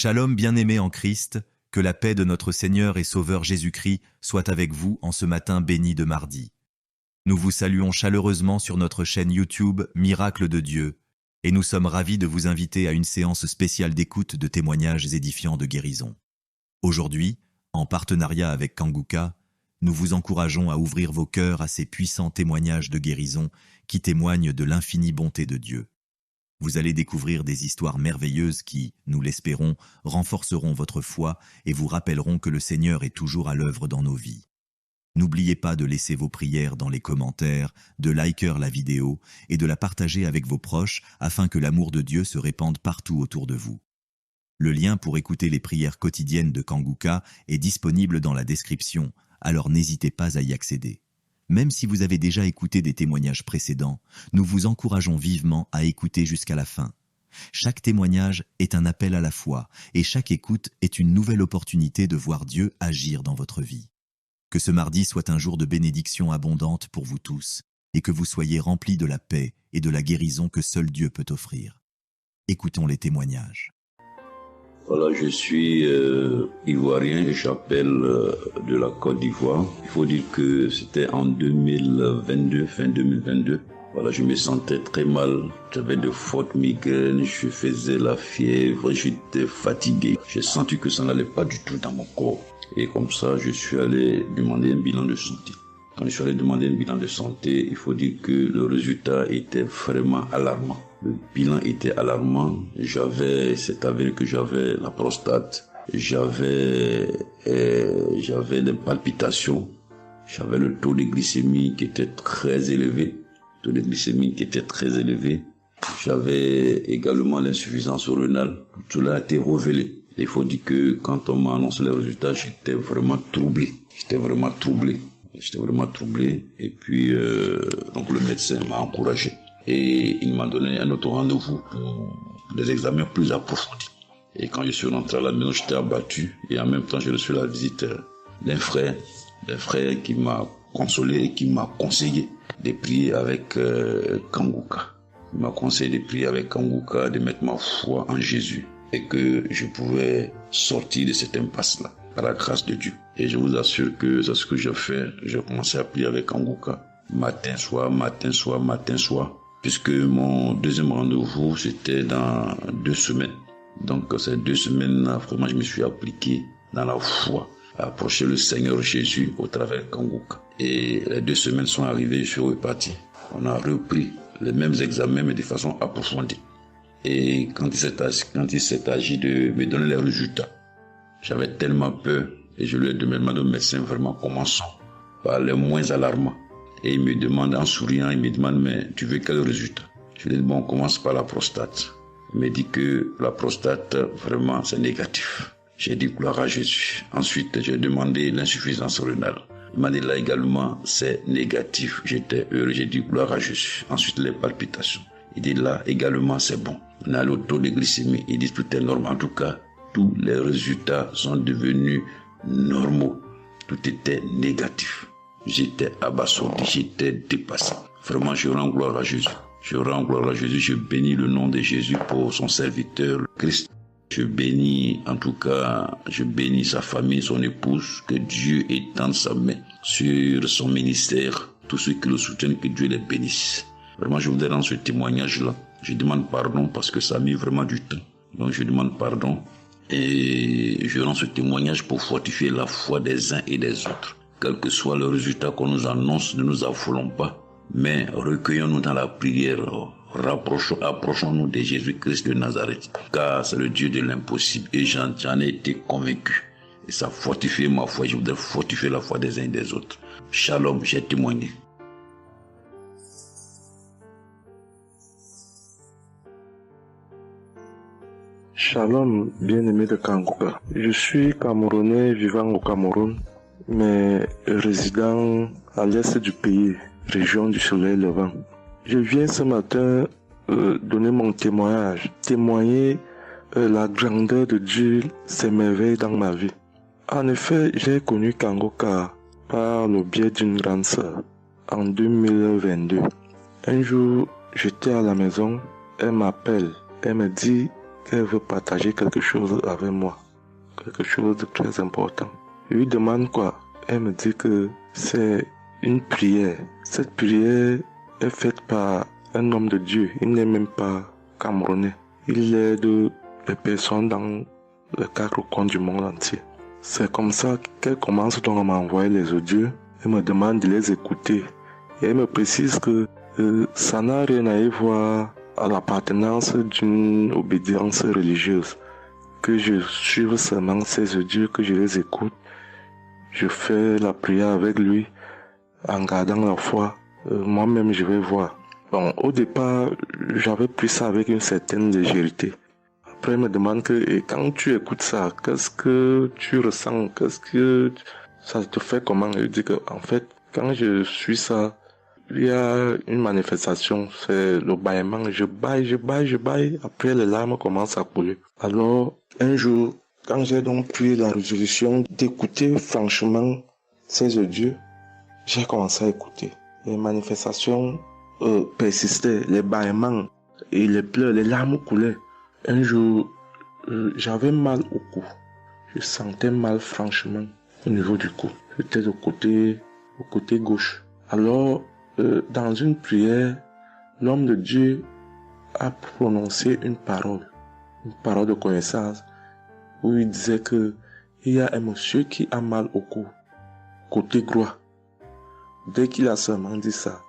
Shalom bien-aimés en Christ, que la paix de notre Seigneur et Sauveur Jésus-Christ soit avec vous en ce matin béni de mardi. Nous vous saluons chaleureusement sur notre chaîne YouTube Miracle de Dieu et nous sommes ravis de vous inviter à une séance spéciale d'écoute de témoignages édifiants de guérison. Aujourd'hui, en partenariat avec Kanguka, nous vous encourageons à ouvrir vos cœurs à ces puissants témoignages de guérison qui témoignent de l'infinie bonté de Dieu. Vous allez découvrir des histoires merveilleuses qui, nous l'espérons, renforceront votre foi et vous rappelleront que le Seigneur est toujours à l'œuvre dans nos vies. N'oubliez pas de laisser vos prières dans les commentaires, de liker la vidéo et de la partager avec vos proches afin que l'amour de Dieu se répande partout autour de vous. Le lien pour écouter les prières quotidiennes de Kanguka est disponible dans la description, alors n'hésitez pas à y accéder. Même si vous avez déjà écouté des témoignages précédents, nous vous encourageons vivement à écouter jusqu'à la fin. Chaque témoignage est un appel à la foi et chaque écoute est une nouvelle opportunité de voir Dieu agir dans votre vie. Que ce mardi soit un jour de bénédiction abondante pour vous tous et que vous soyez remplis de la paix et de la guérison que seul Dieu peut offrir. Écoutons les témoignages. Voilà, je suis ivoirien et j'appelle de la Côte d'Ivoire. Il faut dire que c'était en 2022, fin 2022. Voilà, je me sentais très mal. J'avais de fortes migraines, je faisais la fièvre, j'étais fatigué. J'ai senti que ça n'allait pas du tout dans mon corps. Et comme ça, je suis allé demander un bilan de santé. Quand je suis allé demander un bilan de santé, il faut dire que le résultat était vraiment alarmant. Le bilan était alarmant. C'est avéré que j'avais la prostate, j'avais des palpitations, j'avais le taux de glycémie qui était très élevé. J'avais également l'insuffisance rénale. Tout cela a été révélé. Il faut dire que quand on m'a annoncé les résultats, j'étais vraiment troublé. Et puis, donc le médecin m'a encouragé. Et il m'a donné un autre rendez-vous pour des examens plus approfondis. Et quand je suis rentré à la maison, j'étais abattu. Et en même temps, j'ai reçu la visite d'un frère qui m'a consolé et qui m'a conseillé de prier avec Kanguka. Il m'a conseillé de prier avec Kanguka, de mettre ma foi en Jésus. Et que je pouvais sortir de cette impasse-là, par la grâce de Dieu. Et je vous assure que c'est ce que j'ai fait. J'ai commencé à prier avec Kanguka, matin, soir, puisque mon deuxième rendez-vous, c'était dans 2 semaines. Donc, ces 2 semaines-là, vraiment, je me suis appliqué dans la foi, à approcher le Seigneur Jésus au travers de Kanguka. Et les 2 semaines sont arrivées, je suis reparti. On a repris les mêmes examens, mais de façon approfondie. Et quand il s'est agi de me donner les résultats, j'avais tellement peur et je lui ai demandé au médecin vraiment commençons par les moins alarmants. Et il me demande en souriant, mais tu veux quel résultat? Je lui ai dit on commence par la prostate. Il me dit que la prostate vraiment c'est négatif. J'ai dit gloire à Jésus. Ensuite j'ai demandé l'insuffisance rénale. Il m'a dit là également c'est négatif. J'étais heureux, j'ai dit gloire à Jésus. Ensuite les palpitations. Il dit là également c'est bon. On a le taux de glycémie. Il dit tout est normal. En tout cas, tous les résultats sont devenus normaux. Tout était négatif. J'étais abasourdi, j'étais dépassé. Vraiment, je rends gloire à Jésus. Je bénis le nom de Jésus pour son serviteur, le Christ. Je bénis sa famille, son épouse, que Dieu étende sa main sur son ministère. Tous ceux qui le soutiennent, que Dieu les bénisse. Vraiment, je voudrais rendre ce témoignage-là. Je demande pardon parce que ça a mis vraiment du temps. Donc, je demande pardon et je rends ce témoignage pour fortifier la foi des uns et des autres. Quel que soit le résultat qu'on nous annonce, ne nous affolons pas, mais recueillons-nous dans la prière. Approchons-nous de Jésus-Christ de Nazareth, car c'est le Dieu de l'impossible et j'en ai été convaincu. Et ça fortifie ma foi, je voudrais fortifier la foi des uns et des autres. Shalom, j'ai témoigné. Shalom, bien-aimé de Kanguka. Je suis Camerounais vivant au Cameroun, mais résident à l'est du pays, région du soleil levant. Je viens ce matin donner mon témoigner la grandeur de Dieu, ses merveilles dans ma vie. En effet, j'ai connu Kanguka par le biais d'une grande sœur en 2022. Un jour, j'étais à la maison, elle m'appelle, elle me dit qu'elle veut partager quelque chose avec moi. Quelque chose de très important. Je lui demande quoi? Elle me dit que c'est une prière. Cette prière est faite par un homme de Dieu. Il n'est même pas camerounais. Il aide les personnes dans les 4 coins du monde entier. C'est comme ça qu'elle commence donc à m'envoyer les audios. Elle me demande de les écouter. Et elle me précise que ça n'a rien à voir à l'appartenance d'une obédience religieuse. Que je suive seulement ces audios, que je les écoute. Je fais la prière avec lui en gardant la foi. Moi-même, je vais voir. Bon, au départ, j'avais pris ça avec une certaine légèreté. Après, il me demande que, et quand tu écoutes ça, qu'est-ce que tu ressens? Qu'est-ce que ça te fait comment? Je dis que, en fait, quand je suis ça, il y a une manifestation, c'est le bâillement. Je baille. Après, les larmes commencent à couler. Alors, un jour, quand j'ai donc pris la résolution d'écouter franchement ces audios, j'ai commencé à écouter. Les manifestations persistaient, les bâillements et les pleurs, les larmes coulaient. Un jour, j'avais mal au cou. Je sentais mal franchement au niveau du cou. J'étais au côté gauche. Alors, dans une prière, l'homme de Dieu a prononcé une parole de connaissance, où il disait que il y a un monsieur qui a mal au cou, côté droit. Dès qu'il a seulement dit ça,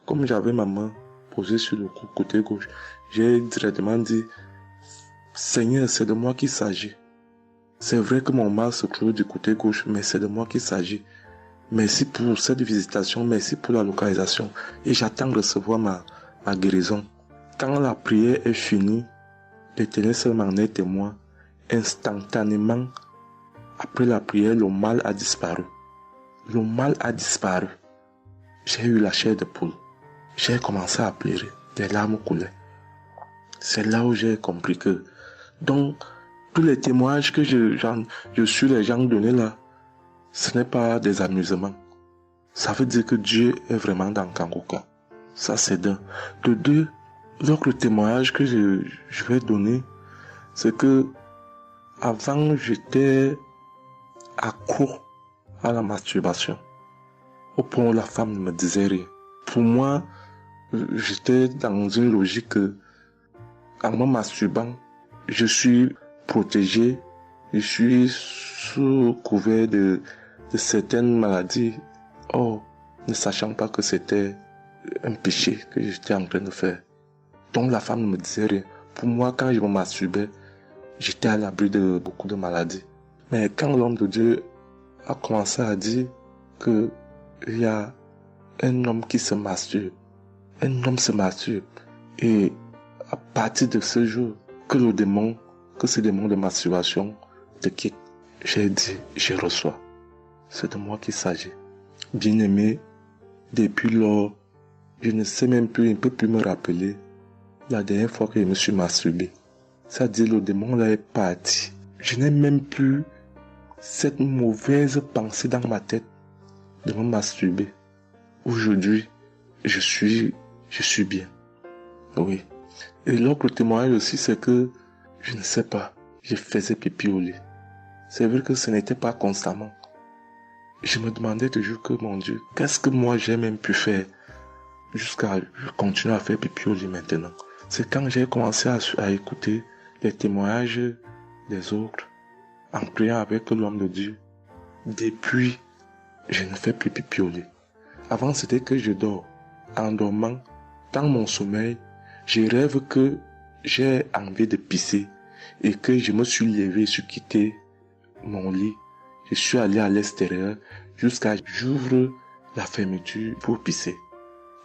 comme j'avais ma main posée sur le cou, côté gauche, j'ai directement dit, Seigneur, c'est de moi qu'il s'agit. C'est vrai que mon mal se trouve du côté gauche, mais c'est de moi qu'il s'agit. Merci pour cette visitation, merci pour la localisation. Et j'attends de recevoir ma guérison. Quand la prière est finie, l'Éternel seul m'en est témoin. Instantanément, après la prière, le mal a disparu. Le mal a disparu. J'ai eu la chair de poule. J'ai commencé à pleurer. Des larmes coulaient. C'est là où j'ai compris que, donc, tous les témoignages que je suis les gens donnés là, ce n'est pas des amusements. Ça veut dire que Dieu est vraiment dans Kangoka. Ça, c'est d'un. De deux, donc le témoignage que je vais donner, c'est que avant, j'étais accro à la masturbation. Au point où la femme ne me disait rien. Pour moi, j'étais dans une logique que, en me masturbant, je suis protégé, je suis sous couvert de certaines maladies, ne sachant pas que c'était un péché que j'étais en train de faire. Donc la femme ne me disait rien. Pour moi, quand je me masturbais, j'étais à l'abri de beaucoup de maladies. Mais quand l'homme de Dieu a commencé à dire que il y a un homme qui se masturbe, et à partir de ce jour, que ce démon de masturbation te quitte, j'ai dit, je reçois. C'est de moi qu'il s'agit. Bien-aimé, depuis lors, je ne sais même plus, je ne peux plus me rappeler la dernière fois que je me suis masturbé. C'est-à-dire, le démon là est parti. Je n'ai même plus cette mauvaise pensée dans ma tête de me masturber. Aujourd'hui, je suis bien. Oui. Et l'autre témoignage aussi, c'est que, je ne sais pas, je faisais pipi au lit. C'est vrai que ce n'était pas constamment. Je me demandais toujours que, mon Dieu, qu'est-ce que moi j'ai même pu faire jusqu'à continuer à faire pipi au lit maintenant. C'est quand j'ai commencé à écouter les témoignages des autres, en priant avec l'homme de Dieu. Depuis, je ne fais plus pipi au lit. Avant, c'était que je dors. En dormant, dans mon sommeil, je rêve que j'ai envie de pisser et que je me suis levé, je suis quitté mon lit. Je suis allé à l'extérieur jusqu'à j'ouvre la fermeture pour pisser.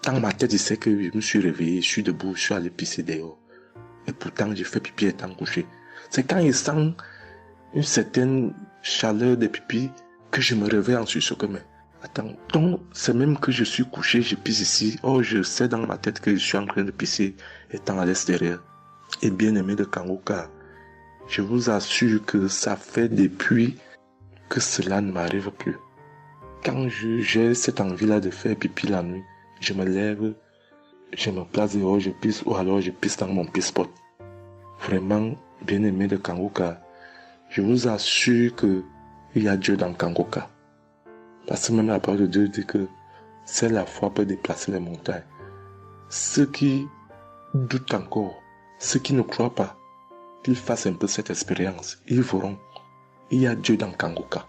Dans ma tête, je sais que je me suis réveillé, je suis debout, je suis allé pisser dehors. Et pourtant, j'ai fait pipi étant couché. C'est quand je sens une certaine chaleur de pipi que je me réveille en sursaut. Mais attends, donc c'est même que je suis couché, je pisse ici. Je sais dans ma tête que je suis en train de pisser étant à l'extérieur. Et bien aimé de Kangoka, je vous assure que ça fait depuis que cela ne m'arrive plus. Quand j'ai cette envie-là de faire pipi la nuit, je me lève, je me place dehors, je pisse, ou alors je pisse dans mon pisse-pot. Vraiment, bien-aimés de Kangoka, je vous assure que il y a Dieu dans Kangoka. Parce que même la parole de Dieu dit que c'est la foi peut déplacer les montagnes. Ceux qui doutent encore, ceux qui ne croient pas, qu'ils fassent un peu cette expérience, ils verront. Il y a Dieu dans Kangoka.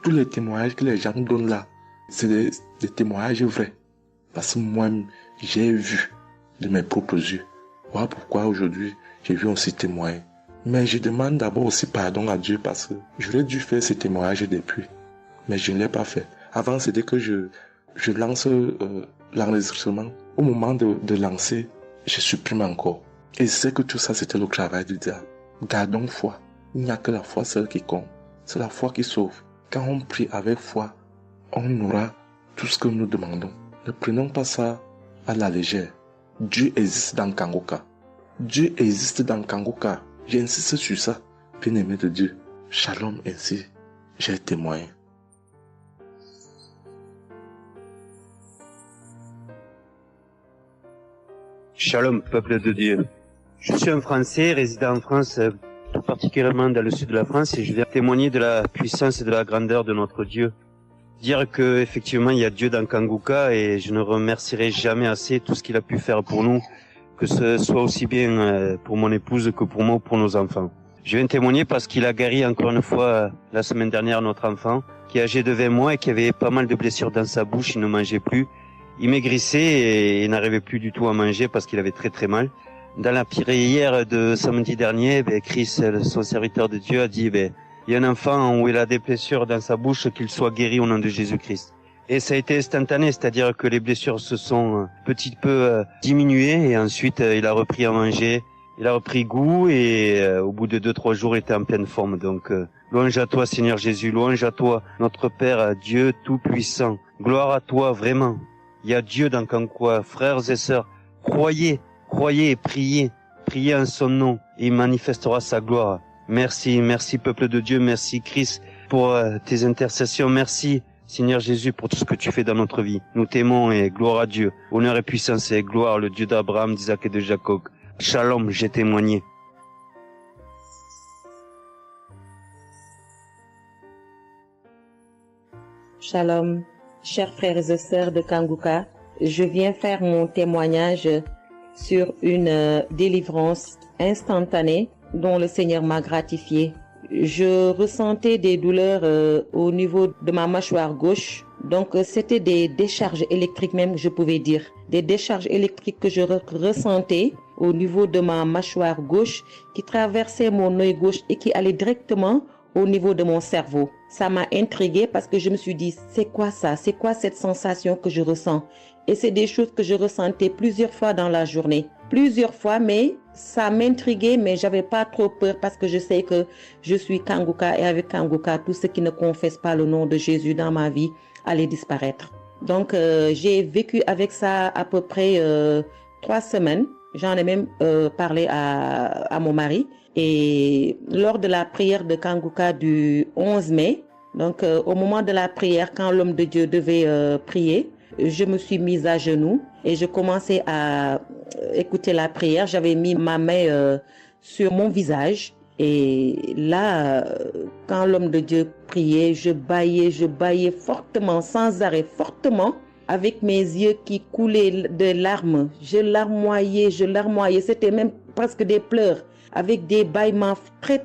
Tous les témoignages que les gens donnent là, c'est des témoignages vrais. Parce que moi, j'ai vu de mes propres yeux. Voilà pourquoi aujourd'hui, j'ai vu aussi témoigner. Mais je demande d'abord aussi pardon à Dieu parce que j'aurais dû faire ces témoignages depuis. Mais je ne l'ai pas fait. Avant, c'était que je lance l'enregistrement. Au moment de lancer, je supprime encore. Et je sais que tout ça, c'était le travail du diable. Gardons foi. Il n'y a que la foi seule qui compte. C'est la foi qui sauve. Quand on prie avec foi, on aura tout ce que nous demandons. Ne prenons pas ça à la légère. Dieu existe dans Kangoka. Dieu existe dans Kangoka. J'insiste sur ça. Bien-aimé de Dieu. Shalom ainsi. J'ai témoigné. Shalom, peuple de Dieu. Je suis un Français résidant en France, tout particulièrement dans le sud de la France, et je viens témoigner de la puissance et de la grandeur de notre Dieu. Dire que effectivement il y a Dieu dans Kangoka, et je ne remercierai jamais assez tout ce qu'il a pu faire pour nous, que ce soit aussi bien pour mon épouse que pour moi ou pour nos enfants. Je viens témoigner parce qu'il a guéri encore une fois la semaine dernière notre enfant, qui est âgé de 20 mois et qui avait pas mal de blessures dans sa bouche, il ne mangeait plus. Il maigrissait et n'arrivait plus du tout à manger parce qu'il avait très très mal. Dans la prière de samedi dernier, Chris, son serviteur de Dieu, a dit il y a un enfant où il a des blessures dans sa bouche, qu'il soit guéri au nom de Jésus-Christ. Et ça a été instantané, c'est-à-dire que les blessures se sont petit peu diminuées et ensuite il a repris à manger, il a repris goût et au bout de 2-3 jours il était en pleine forme. Donc louange à toi Seigneur Jésus, louange à toi notre Père, Dieu Tout-Puissant. Gloire à toi vraiment. Il y a Dieu dans Kangoka, frères et sœurs, croyez et priez en son nom et il manifestera sa gloire. Merci peuple de Dieu, merci Christ pour tes intercessions, merci Seigneur Jésus pour tout ce que tu fais dans notre vie. Nous t'aimons et gloire à Dieu, honneur et puissance et gloire, le Dieu d'Abraham, d'Isaac et de Jacob. Shalom, j'ai témoigné. Shalom, chers frères et sœurs de Kangoka, je viens faire mon témoignage sur une délivrance instantanée dont le Seigneur m'a gratifié. Je ressentais des douleurs au niveau de ma mâchoire gauche, donc c'était des décharges électriques même, je pouvais dire. Des décharges électriques que je ressentais au niveau de ma mâchoire gauche qui traversaient mon œil gauche et qui allaient directement au niveau de mon cerveau. Ça m'a intriguée parce que je me suis dit, c'est quoi ça? C'est quoi cette sensation que je ressens? Et c'est des choses que je ressentais plusieurs fois dans la journée. Plusieurs fois, mais ça m'intriguait, mais j'avais pas trop peur parce que je sais que je suis Kangoka et avec Kangoka, tout ce qui ne confesse pas le nom de Jésus dans ma vie allait disparaître. Donc, j'ai vécu avec ça à peu près 3 semaines. J'en ai même parlé à mon mari. Et lors de la prière de Kangoka du 11 mai, donc au moment de la prière, quand l'homme de Dieu devait prier, je me suis mise à genoux et je commençais à écouter la prière. J'avais mis ma main sur mon visage et là, quand l'homme de Dieu priait, je bâillais fortement, sans arrêt, fortement, avec mes yeux qui coulaient de larmes. Je larmoyais, c'était même presque des pleurs, avec des bâillements très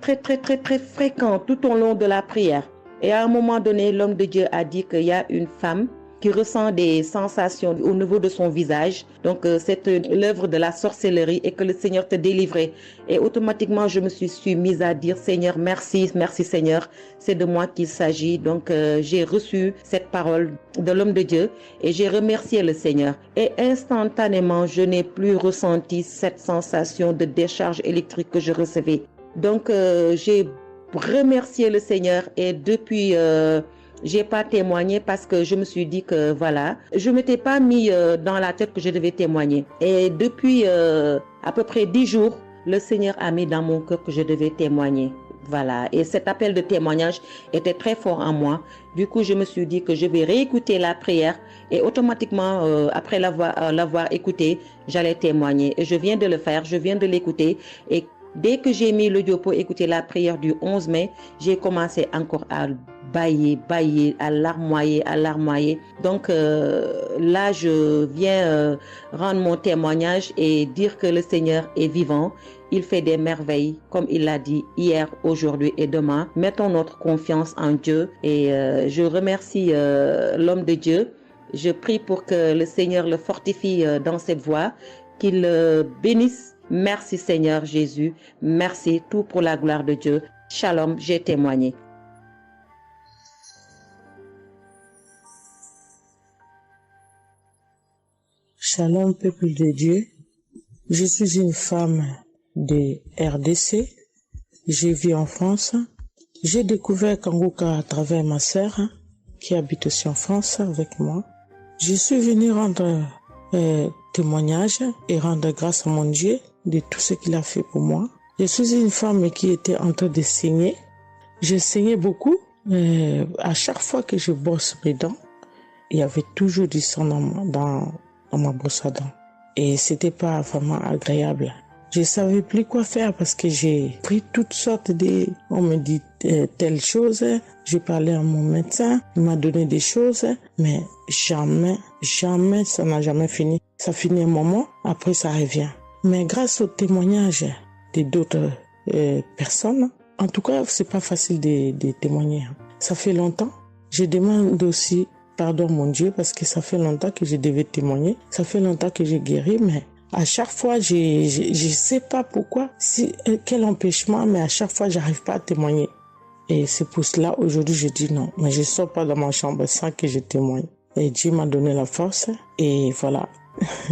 fréquents tout au long de la prière. Et à un moment donné, l'homme de Dieu a dit qu'il y a une femme qui ressent des sensations au niveau de son visage. Donc, c'est l'œuvre de la sorcellerie et que le Seigneur te délivrait. Et automatiquement, je me suis mise à dire, Seigneur, merci Seigneur, c'est de moi qu'il s'agit. Donc, j'ai reçu cette parole de l'homme de Dieu et j'ai remercié le Seigneur. Et instantanément, je n'ai plus ressenti cette sensation de décharge électrique que je recevais. Donc, j'ai remercié le Seigneur et depuis... j'ai pas témoigné parce que je me suis dit que voilà, je m'étais pas mis dans la tête que je devais témoigner. Et depuis à peu près 10 jours, le Seigneur a mis dans mon cœur que je devais témoigner. Voilà. Et cet appel de témoignage était très fort en moi. Du coup, je me suis dit que je vais réécouter la prière et automatiquement, après l'avoir écouté, j'allais témoigner. Et je viens de le faire, je viens de l'écouter et Dès que j'ai mis l'audio pour écouter la prière du 11 mai, j'ai commencé encore à bailler, à larmoyer. Donc là, je viens rendre mon témoignage et dire que le Seigneur est vivant. Il fait des merveilles, comme il l'a dit hier, aujourd'hui et demain. Mettons notre confiance en Dieu et je remercie l'homme de Dieu. Je prie pour que le Seigneur le fortifie dans cette voie, qu'il le bénisse. Merci Seigneur Jésus, merci, tout pour la gloire de Dieu. Shalom, j'ai témoigné. Shalom, peuple de Dieu. Je suis une femme de RDC. Je vis en France. J'ai découvert Kanguka à travers ma sœur qui habite aussi en France avec moi. Je suis venue rendre témoignage et rendre grâce à mon Dieu de tout ce qu'il a fait pour moi. Je suis une femme qui était en train de saigner. Je saignais beaucoup. À chaque fois que je brosse mes dents, il y avait toujours du sang dans ma brosse à dents. Et c'était pas vraiment agréable. Je savais plus quoi faire parce que j'ai pris toutes sortes de... On me dit telle chose. J'ai parlé à mon médecin. Il m'a donné des choses. Mais jamais, ça n'a jamais fini. Ça finit un moment, après ça revient. Mais grâce au témoignage de d'autres personnes, en tout cas, c'est pas facile de témoigner. Ça fait longtemps. Je demande aussi pardon mon Dieu parce que ça fait longtemps que je devais témoigner. Ça fait longtemps que j'ai guéri, mais à chaque fois, je sais pas pourquoi, quel empêchement, mais à chaque fois, j'arrive pas à témoigner. Et c'est pour cela, aujourd'hui, je dis non. Mais je sors pas dans ma chambre sans que je témoigne. Et Dieu m'a donné la force. Et voilà,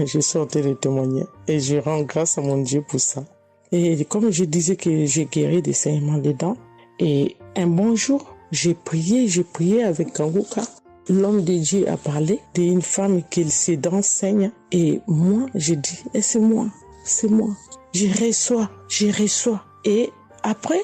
je sortais de témoigner. Et je rends grâce à mon Dieu pour ça. Et comme je disais que j'ai guéri des saignements des dents. Et un bon jour, j'ai prié avec Kanguka. L'homme de Dieu a parlé d'une femme qui ses dents saignent. Et moi, j'ai dit, c'est moi. Je reçois. Et après,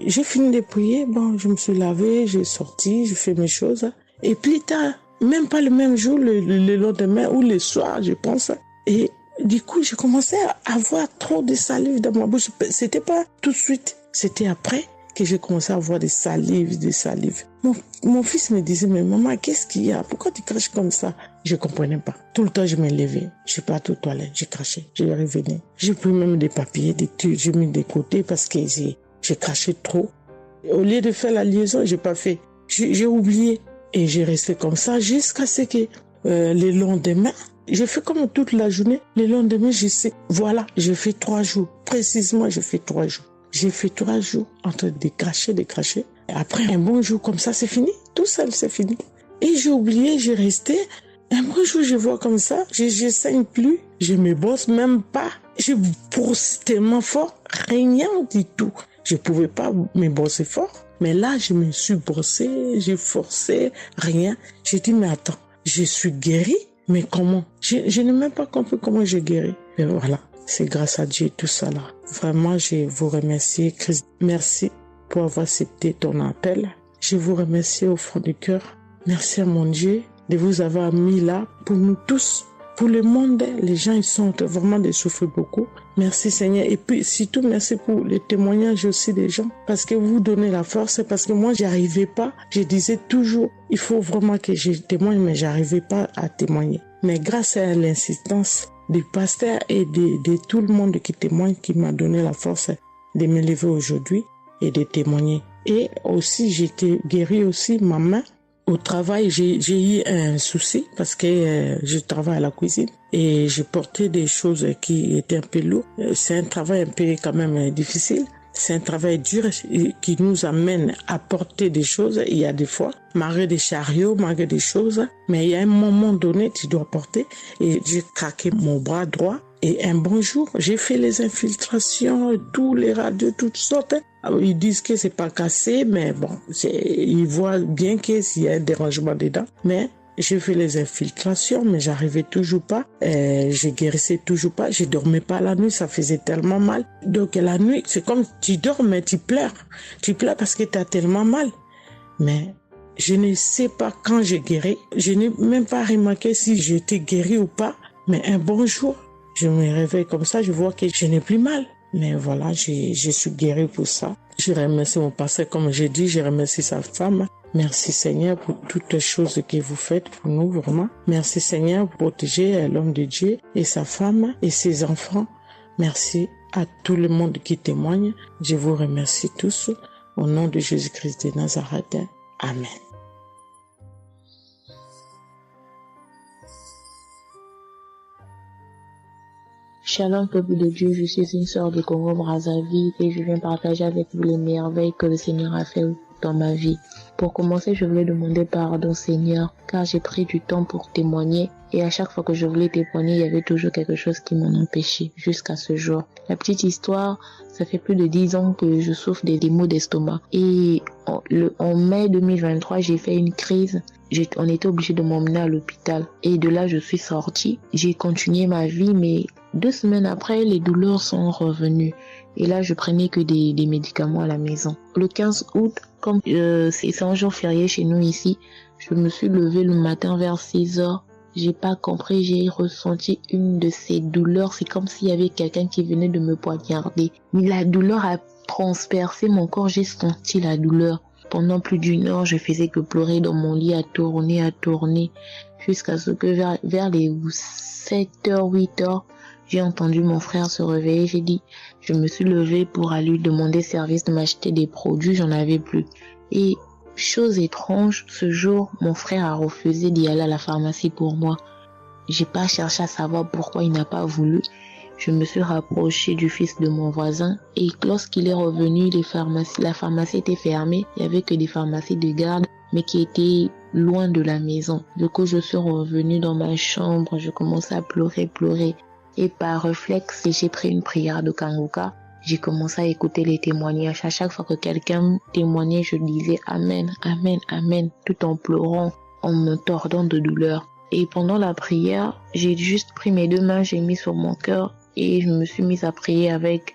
j'ai fini de prier. Bon, je me suis lavé, j'ai sorti, j'ai fait mes choses. Et plus tard, même pas le même jour, le lendemain ou le soir, je pense. Et du coup, j'ai commencé à avoir trop de salive dans ma bouche. C'était pas tout de suite, c'était après que j'ai commencé à avoir des salives. Mon fils me disait, mais maman, qu'est-ce qu'il y a? Pourquoi tu craches comme ça? Je comprenais pas. Tout le temps, je me levais. Je suis parti aux toilettes, j'ai craché, je revenais. J'ai pris même des papiers, des trucs, j'ai mis de côté parce que j'ai craché trop. Au lieu de faire la liaison, j'ai pas fait. J'ai oublié. Et j'ai resté comme ça jusqu'à ce que le lendemain, j'ai fait comme toute la journée. Le lendemain, je sais, voilà, j'ai fait 3 jours. Précisément, j'ai fait 3 jours. J'ai fait 3 jours en train de cracher. Et après, un bon jour comme ça, c'est fini. Tout seul, c'est fini. Et j'ai oublié, j'ai resté. Un bon jour, je vois comme ça, je saigne plus. Je me bosse même pas. Je brosse tellement fort, rien du tout. Je pouvais pas me bosser fort. Mais là, je me suis brossé, j'ai forcé, rien. J'ai dit, mais attends, je suis guéri, mais comment? Je n'ai même pas compris comment j'ai guéri. Mais voilà, c'est grâce à Dieu tout ça là. Vraiment, je vous remercie, Christ. Merci pour avoir accepté ton appel. Je vous remercie au fond du cœur. Merci à mon Dieu de vous avoir mis là pour nous tous. Pour le monde, les gens, ils sont vraiment de souffrir beaucoup. Merci Seigneur. Et puis, surtout, merci pour les témoignages aussi des gens. Parce que vous donnez la force. Parce que moi, j'y arrivais pas. Je disais toujours, il faut vraiment que je témoigne, mais j'arrivais pas à témoigner. Mais grâce à l'insistance du pasteur et de tout le monde qui témoigne, qui m'a donné la force de me lever aujourd'hui et de témoigner. Et aussi, j'étais guéri aussi ma main. Au travail, j'ai eu un souci parce que je travaille à la cuisine et j'ai porté des choses qui étaient un peu lourdes. C'est un travail un peu quand même difficile. C'est un travail dur qui nous amène à porter des choses. Il y a des fois, malgré des chariots, malgré des choses, mais il y a un moment donné, tu dois porter. Et j'ai craqué mon bras droit. Et un bon jour, j'ai fait les infiltrations, tous les radios, toutes sortes. Alors, ils disent que c'est pas cassé, mais bon, ils voient bien qu'il y a un dérangement dedans. Mais j'ai fait les infiltrations, mais j'arrivais toujours pas. Je guérissais toujours pas. Je dormais pas la nuit, ça faisait tellement mal. Donc la nuit, c'est comme tu dors, mais tu pleures. Tu pleures parce que tu as tellement mal. Mais je ne sais pas quand j'ai guéri. Je n'ai même pas remarqué si j'étais guéri ou pas. Mais un bon jour, je me réveille comme ça, je vois que je n'ai plus mal. Mais voilà, je suis guérie pour ça. Je remercie mon pasteur, comme j'ai dit, je remercie sa femme. Merci Seigneur pour toutes les choses que vous faites pour nous, vraiment. Merci Seigneur pour protéger l'homme de Dieu et sa femme et ses enfants. Merci à tout le monde qui témoigne. Je vous remercie tous. Au nom de Jésus-Christ de Nazareth. Amen. Shalom peuple de Dieu, je suis une sœur de Congo-Brazzaville et je viens partager avec vous les merveilles que le Seigneur a fait dans ma vie. Pour commencer, je voulais demander pardon Seigneur, car j'ai pris du temps pour témoigner et à chaque fois que je voulais témoigner, il y avait toujours quelque chose qui m'en empêchait jusqu'à ce jour. La petite histoire, ça fait plus de 10 ans que je souffre des maux d'estomac et en mai 2023, j'ai fait une crise. On était obligé de m'emmener à l'hôpital et de là, je suis sortie. J'ai continué ma vie, mais 2 semaines après, les douleurs sont revenues. Et là, je prenais que des médicaments à la maison. Le 15 août, comme c'est un jour férié chez nous ici, je me suis levée le matin vers 6 heures. J'ai pas compris, j'ai ressenti une de ces douleurs. C'est comme s'il y avait quelqu'un qui venait de me poignarder. Mais la douleur a transpercé mon corps, j'ai senti la douleur. Pendant plus d'1 heure, je faisais que pleurer dans mon lit, à tourner, jusqu'à ce que vers les 7h, 8h, j'ai entendu mon frère se réveiller. Je me suis levée pour aller lui demander service de m'acheter des produits, j'en avais plus. Et chose étrange, ce jour, mon frère a refusé d'y aller à la pharmacie pour moi. J'ai pas cherché à savoir pourquoi il n'a pas voulu. Je me suis rapprochée du fils de mon voisin et lorsqu'il est revenu, la pharmacie était fermée. Il n'y avait que des pharmacies de garde, mais qui étaient loin de la maison. Du coup, je suis revenue dans ma chambre, je commençais à pleurer. Et par réflexe, j'ai pris une prière de Kanguka. J'ai commencé à écouter les témoignages. À chaque fois que quelqu'un témoignait, je disais Amen, Amen, Amen, tout en pleurant, en me tordant de douleur. Et pendant la prière, j'ai juste pris mes 2 mains, j'ai mis sur mon cœur et je me suis mise à prier avec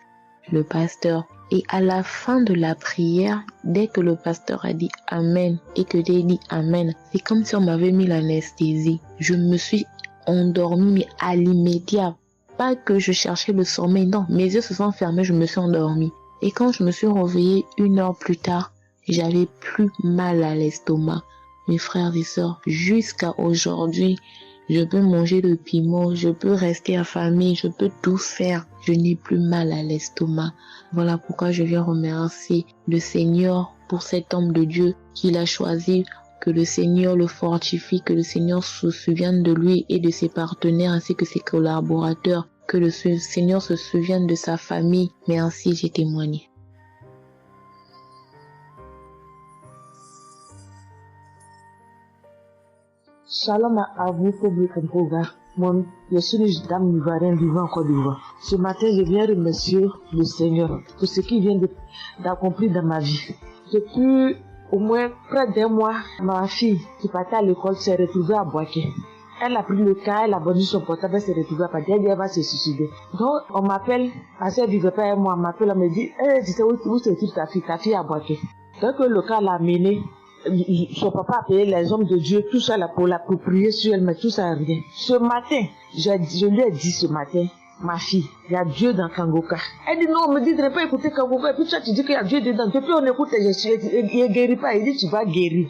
le pasteur. Et à la fin de la prière, dès que le pasteur a dit Amen et que j'ai dit Amen, c'est comme si on m'avait mis l'anesthésie. Je me suis endormie, mais à l'immédiat. Pas que je cherchais le sommeil, non. Mes yeux se sont fermés, je me suis endormie. Et quand je me suis réveillée 1 heure plus tard, j'avais plus mal à l'estomac. Mes frères et sœurs, jusqu'à aujourd'hui, je peux manger le piment, je peux rester affamée, je peux tout faire. Je n'ai plus mal à l'estomac. Voilà pourquoi je viens remercier le Seigneur pour cet homme de Dieu qu'il a choisi. Que le Seigneur le fortifie, que le Seigneur se souvienne de lui et de ses partenaires ainsi que ses collaborateurs. Que le Seigneur se souvienne de sa famille. Mais ainsi j'ai témoigné. Shalom à vous, public Kangoga. Je suis une dame ivoirienne vivant en Côte d'Ivoire. Ce matin, je viens remercier le Seigneur pour ce qu'il vient d'accomplir dans ma vie. Depuis au moins près d'1 mois, ma fille qui partait à l'école s'est retrouvée à Boaké. Elle a pris le cas, elle a vendu son portable, elle s'est retrouvée à Boaké, elle va se suicider. Donc, on m'appelle, parce qu'elle vivait pas avec moi, on m'appelle, on me dit, tu sais où se trouve ta fille à Boaké. Donc, le cas l'a amenée. Son papa a payé les hommes de Dieu, tout ça là pour l'approprier sur elle, mais tout ça rien. Ce matin, je lui ai dit ce matin, ma fille, il y a Dieu dans Kangoka. Elle dit non, on me dit de ne pas écouter Kangoka. Et puis toi tu dis qu'il y a Dieu dedans. Depuis on écoute, il ne guérit pas. Il dit tu vas guérir.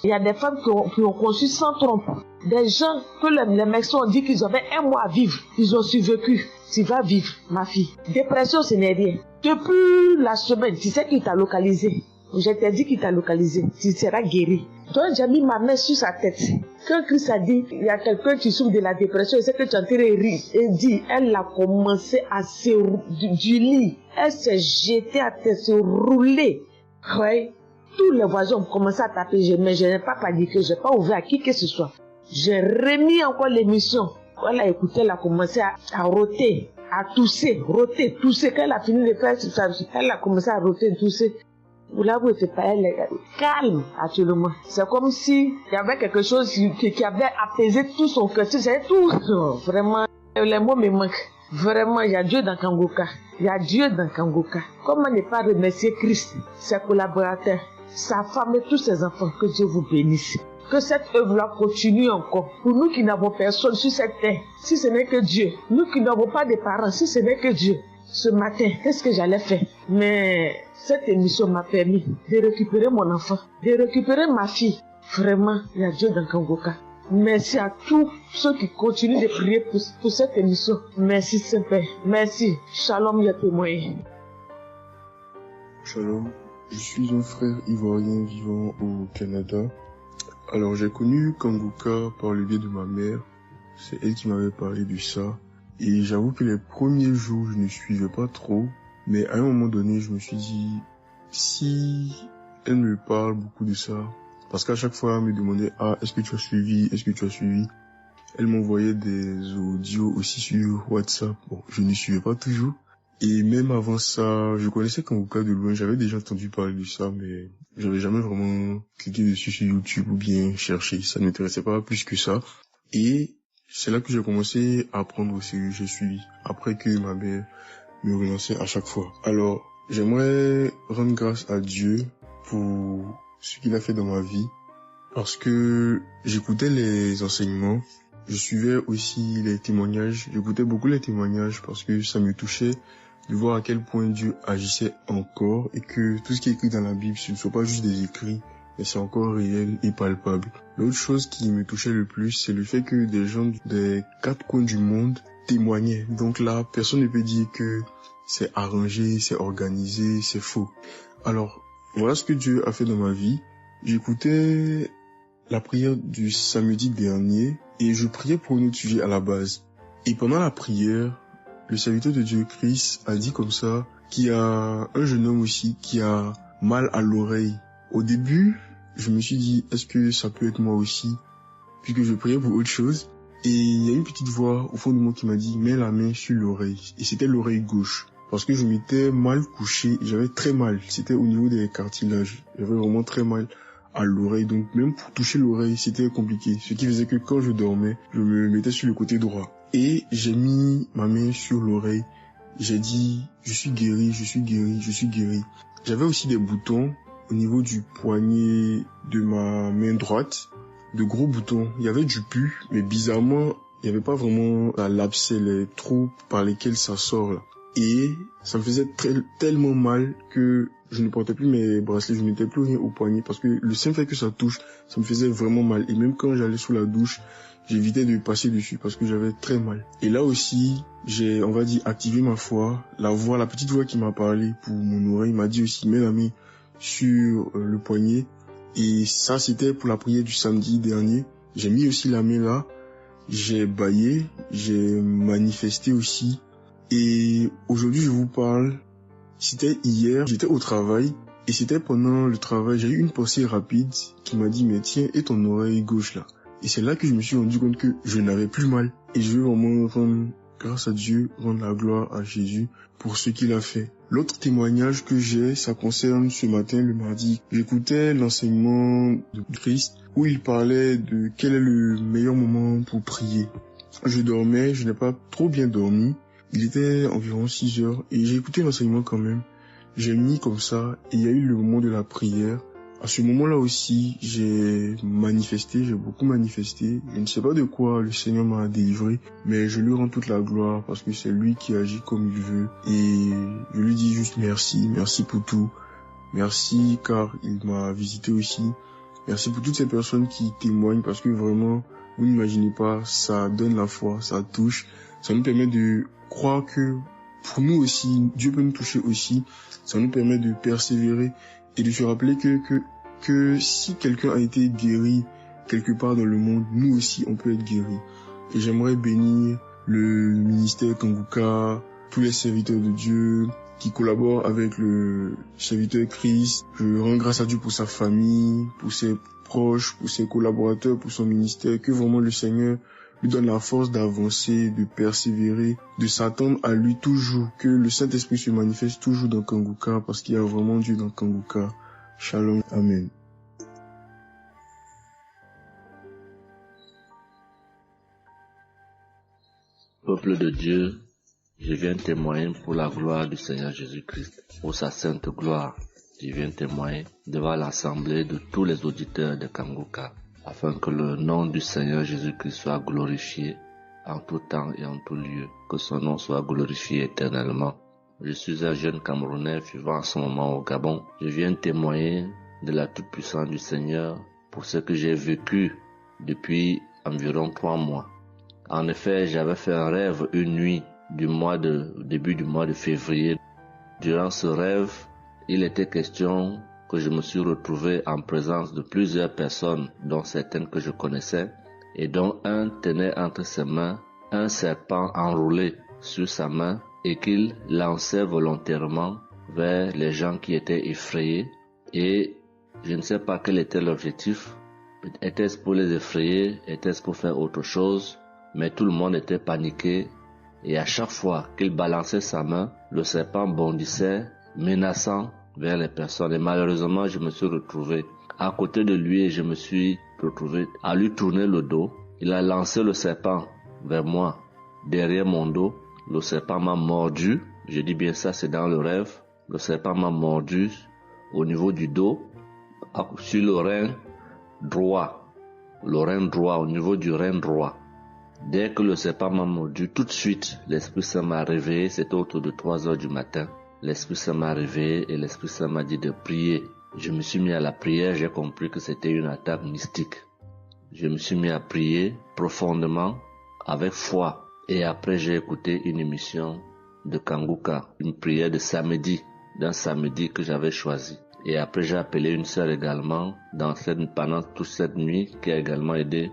Il y a des femmes qui ont conçu sans trompe. Des gens que les médecins ont dit qu'ils avaient 1 mois à vivre. Ils ont survécu. Tu vas vivre, ma fille. Dépression, ce n'est rien. Depuis la semaine, tu sais qu'il t'a localisé. Je t'ai dit qu'il t'a localisé. Tu seras guéri. Donc j'ai mis ma main sur sa tête. Quand Christ a dit, il y a quelqu'un qui souffre de la dépression, et c'est que tu as tiré rire. Et dit, elle a commencé à se du lit. Elle s'est jetée à terre, se rouler. Ouais. Tous les voisins ont commencé à taper, mais je n'ai pas paniqué, je n'ai pas ouvert à qui que ce soit. J'ai remis encore l'émission. Elle a écouté, elle a commencé à roter, à tousser. Quand elle a fini de faire ça, elle a commencé à roter, tousser. Vous l'avez fait pas, elle est calme actuellement. C'est comme si il y avait quelque chose qui avait apaisé tout son cœur. C'est tout. Vraiment, les mots me manquent. Vraiment, il y a Dieu dans Kangoka. Il y a Dieu dans Kangoka. Comment ne pas remercier Christ, ses collaborateurs, sa femme et tous ses enfants. Que Dieu vous bénisse. Que cette œuvre-là continue encore. Pour nous qui n'avons personne sur cette terre, si ce n'est que Dieu. Nous qui n'avons pas de parents, si ce n'est que Dieu. ce matin, qu'est-ce que j'allais faire? Mais cette émission m'a permis de récupérer mon enfant, de récupérer ma fille. Vraiment, il y a Dieu dans Kangoka. Merci à tous ceux qui continuent de prier pour cette émission. Merci Saint-Père. Merci. Shalom, les témoins. Shalom, je suis un frère ivoirien vivant au Canada. Alors j'ai connu Kangoka par le biais de ma mère. C'est elle qui m'avait parlé de ça. Et j'avoue que les premiers jours, je ne suivais pas trop. Mais à un moment donné, je me suis dit, si elle me parle beaucoup de ça, parce qu'à chaque fois, elle me demandait, est-ce que tu as suivi? Est-ce que tu as suivi? Elle m'envoyait des audios aussi sur WhatsApp. Bon, je ne suivais pas toujours. Et même avant ça, je connaissais Kangoka de loin. J'avais déjà entendu parler de ça, mais j'avais jamais vraiment cliqué dessus sur YouTube ou bien cherché. Ça ne m'intéressait pas plus que ça. Et c'est là que j'ai commencé à apprendre au sérieux. J'ai suivi. Après que ma mère me relançait à chaque fois. Alors, j'aimerais rendre grâce à Dieu pour ce qu'il a fait dans ma vie, parce que j'écoutais les enseignements, je suivais aussi les témoignages, j'écoutais beaucoup les témoignages parce que ça me touchait de voir à quel point Dieu agissait encore et que tout ce qui est écrit dans la Bible, ce ne sont pas juste des écrits, mais c'est encore réel et palpable. L'autre chose qui me touchait le plus, c'est le fait que des gens des 4 coins du monde témoignaient. Donc là, personne ne peut dire que c'est arrangé, c'est organisé, c'est faux. Alors, voilà ce que Dieu a fait dans ma vie. J'écoutais la prière du samedi dernier et je priais pour un autre sujet à la base. Et pendant la prière, le serviteur de Dieu, Christ, a dit comme ça qu'il y a un jeune homme aussi qui a mal à l'oreille. Au début, je me suis dit, est-ce que ça peut être moi aussi? Puisque je priais pour autre chose. Et il y a une petite voix au fond de moi qui m'a dit, mets la main sur l'oreille. Et c'était l'oreille gauche. Parce que je m'étais mal couché, j'avais très mal. C'était au niveau des cartilages. J'avais vraiment très mal à l'oreille. Donc même pour toucher l'oreille, c'était compliqué. Ce qui faisait que quand je dormais, je me mettais sur le côté droit. Et j'ai mis ma main sur l'oreille. J'ai dit, je suis guéri, je suis guéri, je suis guéri. J'avais aussi des boutons au niveau du poignet de ma main droite. De gros boutons. Il y avait du pus, mais bizarrement, il n'y avait pas vraiment l'abcès, les trous par lesquels ça sort là. Et ça me faisait tellement mal que je ne portais plus mes bracelets, je ne mettais plus rien au poignet parce que le simple fait que ça touche, ça me faisait vraiment mal. Et même quand j'allais sous la douche, j'évitais de passer dessus parce que j'avais très mal. Et là aussi, j'ai, on va dire, activé ma foi. La petite voix qui m'a parlé pour mon oreille m'a dit aussi, mets la main sur le poignet. Et ça, c'était pour la prière du samedi dernier. J'ai mis aussi la main là. J'ai bâillé, j'ai manifesté aussi. Et aujourd'hui, je vous parle, c'était hier, j'étais au travail, et c'était pendant le travail, j'ai eu une pensée rapide qui m'a dit, mais tiens, et ton oreille gauche là? Et c'est là que je me suis rendu compte que je n'avais plus mal. Et je veux vraiment rendre grâce à Dieu, rendre la gloire à Jésus pour ce qu'il a fait. L'autre témoignage que j'ai, ça concerne ce matin, le mardi. J'écoutais l'enseignement de Christ où il parlait de quel est le meilleur moment pour prier. Je dormais, je n'ai pas trop bien dormi. Il était environ 6 heures et j'ai écouté l'enseignement quand même. J'ai mis comme ça et il y a eu le moment de la prière. À ce moment-là aussi, j'ai manifesté, j'ai beaucoup manifesté. Je ne sais pas de quoi le Seigneur m'a délivré, mais je lui rends toute la gloire parce que c'est lui qui agit comme il veut. Et je lui dis juste merci, merci pour tout. Merci car il m'a visité aussi. Merci pour toutes ces personnes qui témoignent parce que vraiment, vous n'imaginez pas, ça donne la foi, ça touche. Ça nous permet de croire que pour nous aussi, Dieu peut nous toucher aussi. Ça nous permet de persévérer et de se rappeler que si quelqu'un a été guéri quelque part dans le monde, nous aussi on peut être guéri. Et j'aimerais bénir le ministère Kangoka, tous les serviteurs de Dieu qui collaborent avec le serviteur Christ. Je rends grâce à Dieu pour sa famille, pour ses proches, pour ses collaborateurs, pour son ministère, que vraiment le Seigneur lui donne la force d'avancer, de persévérer, de s'attendre à lui toujours, que le Saint-Esprit se manifeste toujours dans Kangoka, parce qu'il y a vraiment Dieu dans Kangoka. Shalom, Amen. Peuple de Dieu, je viens témoigner pour la gloire du Seigneur Jésus-Christ, pour sa sainte gloire. Je viens témoigner devant l'assemblée de tous les auditeurs de Kangoka, afin que le nom du Seigneur Jésus-Christ soit glorifié en tout temps et en tout lieu, que son nom soit glorifié éternellement. Je suis un jeune Camerounais vivant en ce moment au Gabon. Je viens témoigner de la toute-puissance du Seigneur pour ce que j'ai vécu depuis environ 3 mois. En effet, j'avais fait un rêve une nuit début du mois de février. Durant ce rêve, il était question que je me suis retrouvé en présence de plusieurs personnes, dont certaines que je connaissais, et dont un tenait entre ses mains un serpent enroulé sur sa main et qu'il lançait volontairement vers les gens qui étaient effrayés. Et je ne sais pas quel était l'objectif. Était-ce pour les effrayer? Était-ce pour faire autre chose? Mais tout le monde était paniqué. Et à chaque fois qu'il balançait sa main, le serpent bondissait, menaçant vers les personnes. Et malheureusement, je me suis retrouvé à côté de lui et je me suis retrouvé à lui tourner le dos. Il a lancé le serpent vers moi, derrière mon dos. Le serpent m'a mordu. Je dis bien ça, c'est dans le rêve. Le serpent m'a mordu au niveau du dos, sur le rein droit. Le rein droit, au niveau du rein droit. Dès que le serpent m'a mordu, tout de suite, l'Esprit Saint m'a réveillé. C'était autour de 3 heures du matin. L'Esprit Saint m'a réveillé et l'Esprit Saint m'a dit de prier. Je me suis mis à la prière, j'ai compris que c'était une attaque mystique. Je me suis mis à prier profondément, avec foi. Et après, j'ai écouté une émission de Kanguka, une prière de samedi, d'un samedi que j'avais choisi. Et après, j'ai appelé une sœur également pendant toute cette nuit qui a également aidé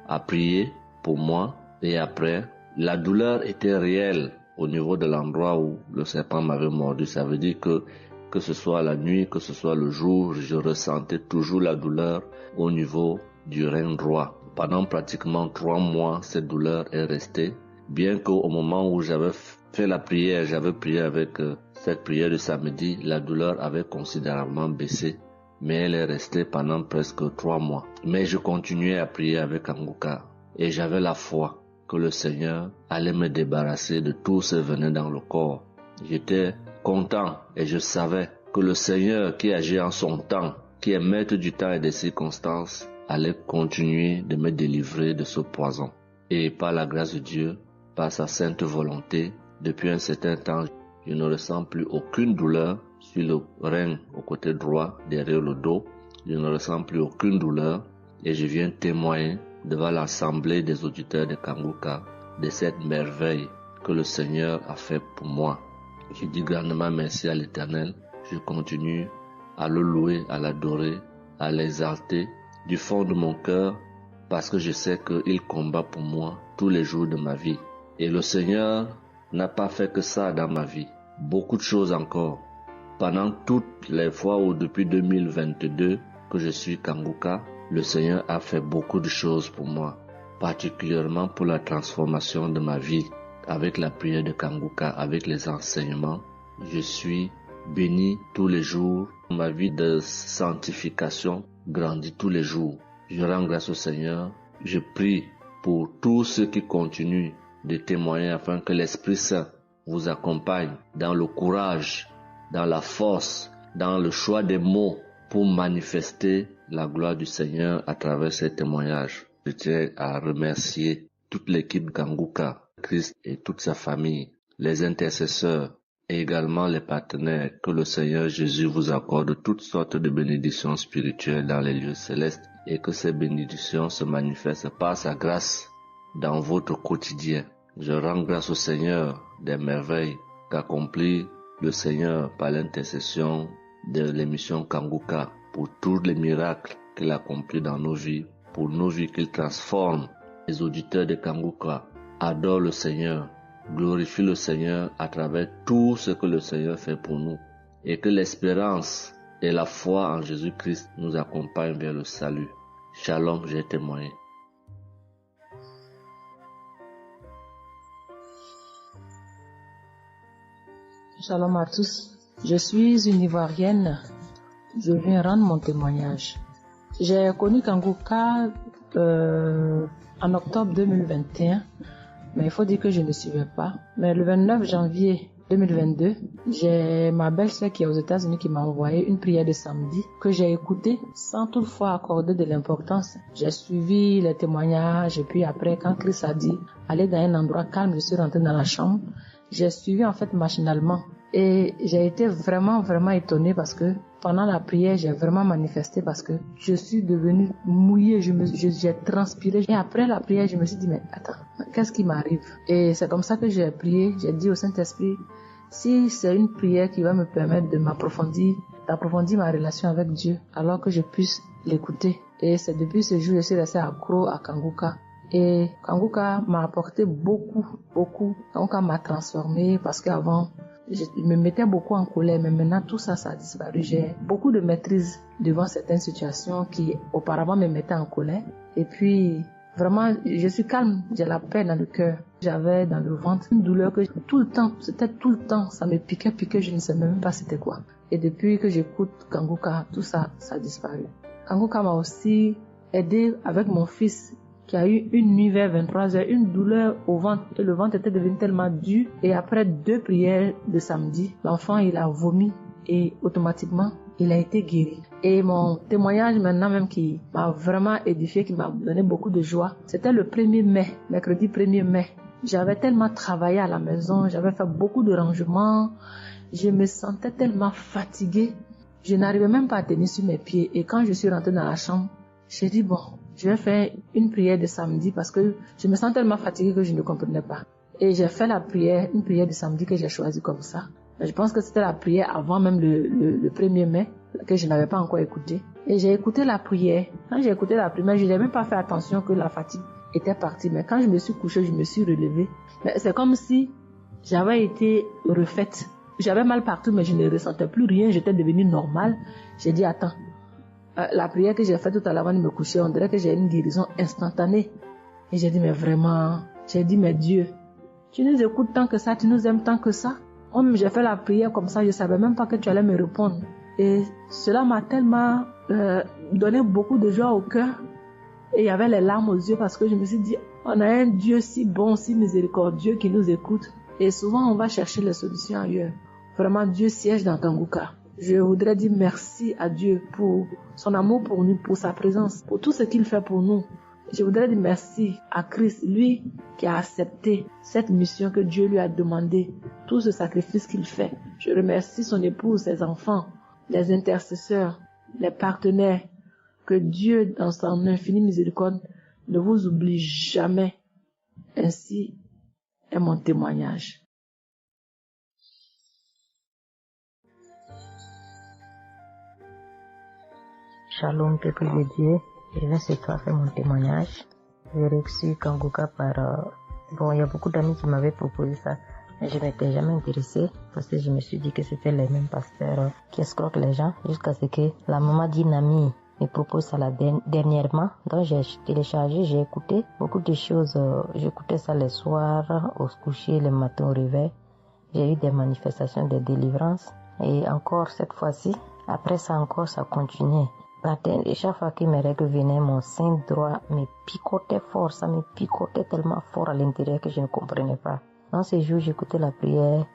à prier pour moi. Et après, la douleur était réelle au niveau de l'endroit où le serpent m'avait mordu. Ça veut dire que ce soit la nuit, que ce soit le jour, je ressentais toujours la douleur au niveau du rein droit. Pendant pratiquement 3 mois, cette douleur est restée. Bien qu'au moment où j'avais fait la prière, j'avais prié avec cette prière de samedi, la douleur avait considérablement baissé. Mais elle est restée pendant presque 3 mois. Mais je continuais à prier avec Kanguka. Et j'avais la foi que le Seigneur allait me débarrasser de tout ce venin dans le corps. J'étais content et je savais que le Seigneur qui agit en son temps, qui est maître du temps et des circonstances, allait continuer de me délivrer de ce poison. Et par la grâce de Dieu, par sa sainte volonté, depuis un certain temps, je ne ressens plus aucune douleur sur le rein au côté droit, derrière le dos. Je ne ressens plus aucune douleur et je viens témoigner devant l'assemblée des auditeurs de Kanguka de cette merveille que le Seigneur a fait pour moi. Je dis grandement merci à l'Éternel. Je continue à le louer, à l'adorer, à l'exalter du fond de mon cœur parce que je sais qu'il combat pour moi tous les jours de ma vie. Et le Seigneur n'a pas fait que ça dans ma vie. Beaucoup de choses encore. Pendant toutes les fois où depuis 2022 que je suis Kanguka, le Seigneur a fait beaucoup de choses pour moi, particulièrement pour la transformation de ma vie. Avec la prière de Kanguka, avec les enseignements, je suis béni tous les jours. Ma vie de sanctification grandit tous les jours. Je rends grâce au Seigneur. Je prie pour tous ceux qui continuent de témoigner afin que l'Esprit Saint vous accompagne dans le courage, dans la force, dans le choix des mots pour manifester la gloire du Seigneur à travers ces témoignages. Je tiens à remercier toute l'équipe Kanguka, Christ et toute sa famille, les intercesseurs et également les partenaires. Que le Seigneur Jésus vous accorde toutes sortes de bénédictions spirituelles dans les lieux célestes et que ces bénédictions se manifestent par sa grâce dans votre quotidien. Je rends grâce au Seigneur des merveilles qu'accomplit le Seigneur par l'intercession de l'émission Kanguka pour tous les miracles qu'il accomplit dans nos vies, pour nos vies qu'il transforme. Les auditeurs de Kanguka adorent le Seigneur, glorifient le Seigneur à travers tout ce que le Seigneur fait pour nous et que l'espérance et la foi en Jésus-Christ nous accompagnent vers le salut. Shalom, j'ai témoigné. Shalom à tous. Je suis une Ivoirienne. Je viens rendre mon témoignage. J'ai connu Kanguka en octobre 2021, mais il faut dire que je ne suivais pas. Mais le 29 janvier 2022, j'ai ma belle-sœur qui est aux États-Unis qui m'a envoyé une prière de samedi que j'ai écoutée sans toutefois accorder de l'importance. J'ai suivi les témoignages et puis après, quand Christ a dit « Allez dans un endroit calme », je suis rentrée dans la chambre. J'ai suivi en fait machinalement. Et j'ai été vraiment étonnée parce que pendant la prière, j'ai vraiment manifesté parce que je suis devenue mouillée, j'ai transpiré. Et après la prière, je me suis dit, mais attends, qu'est-ce qui m'arrive? Et c'est comme ça que j'ai prié, j'ai dit au Saint-Esprit, si c'est une prière qui va me permettre d'approfondir ma relation avec Dieu, alors que je puisse l'écouter. Et c'est depuis ce jour que je suis restée accro à Kanguka. Et Kanguka m'a apporté beaucoup. Kanguka m'a transformée parce qu'avant, je me mettais beaucoup en colère, mais maintenant tout ça a disparu. J'ai beaucoup de maîtrise devant certaines situations qui auparavant me mettaient en colère. Et puis, vraiment, je suis calme, j'ai la paix dans le cœur. J'avais dans le ventre une douleur que tout le temps, ça me piquait, je ne sais même pas c'était quoi. Et depuis que j'écoute Kanguka, tout ça a disparu. Kanguka m'a aussi aidé avec mon fils qui a eu une nuit vers 23h, une douleur au ventre, et le ventre était devenu tellement dur. Et après 2 prières de samedi, l'enfant il a vomi et automatiquement il a été guéri. Et mon témoignage maintenant même qui m'a vraiment édifié, qui m'a donné beaucoup de joie, c'était le 1er mai, mercredi 1er mai. J'avais tellement travaillé à la maison, j'avais fait beaucoup de rangements, je me sentais tellement fatiguée, je n'arrivais même pas à tenir sur mes pieds. Et quand je suis rentrée dans la chambre, j'ai dit bon, je vais faire une prière de samedi parce que je me sens tellement fatiguée que je ne comprenais pas. Et j'ai fait une prière de samedi que j'ai choisie comme ça. Je pense que c'était la prière avant même le 1er mai que je n'avais pas encore écouté. Et j'ai écouté la prière. Quand j'ai écouté la prière, je n'ai même pas fait attention que la fatigue était partie. Mais quand je me suis couchée, je me suis relevée. Mais c'est comme si j'avais été refaite. J'avais mal partout, mais je ne ressentais plus rien. J'étais devenue normale. J'ai dit, attends, la prière que j'ai faite tout à l'heure avant de me coucher, on dirait que j'ai une guérison instantanée. Et j'ai dit, mais vraiment, mais Dieu, tu nous écoutes tant que ça, tu nous aimes tant que ça. J'ai fait la prière comme ça, je ne savais même pas que tu allais me répondre. Et cela m'a tellement donné beaucoup de joie au cœur. Et il y avait les larmes aux yeux parce que je me suis dit, on a un Dieu si bon, si miséricordieux qui nous écoute. Et souvent, on va chercher les solutions ailleurs. Vraiment, Dieu siège dans Kanguka. Je voudrais dire merci à Dieu pour son amour pour nous, pour sa présence, pour tout ce qu'il fait pour nous. Je voudrais dire merci à Christ, lui qui a accepté cette mission que Dieu lui a demandé, tout ce sacrifice qu'il fait. Je remercie son épouse, ses enfants, les intercesseurs, les partenaires. Que Dieu, dans son infinie miséricorde, ne vous oublie jamais. Ainsi est mon témoignage. Shalom, peuple de Dieu. Je vais ce soir faire mon témoignage. J'ai reçu Kanguka par... il y a beaucoup d'amis qui m'avaient proposé ça. Mais je n'étais jamais intéressée parce que je me suis dit que c'était les mêmes pasteurs qui escroquent les gens jusqu'à ce que la maman d'une amie me propose ça dernièrement. Donc j'ai téléchargé, j'ai écouté beaucoup de choses. J'écoutais ça le soir, au coucher, le matin au réveil. J'ai eu des manifestations de délivrance. Et encore cette fois-ci, après ça encore, ça continuait. Et chaque fois que mes règles venaient, mon sein droit me picotait fort. Ça me picotait tellement fort à l'intérieur que je ne comprenais pas. Dans ces jours, j'écoutais la prière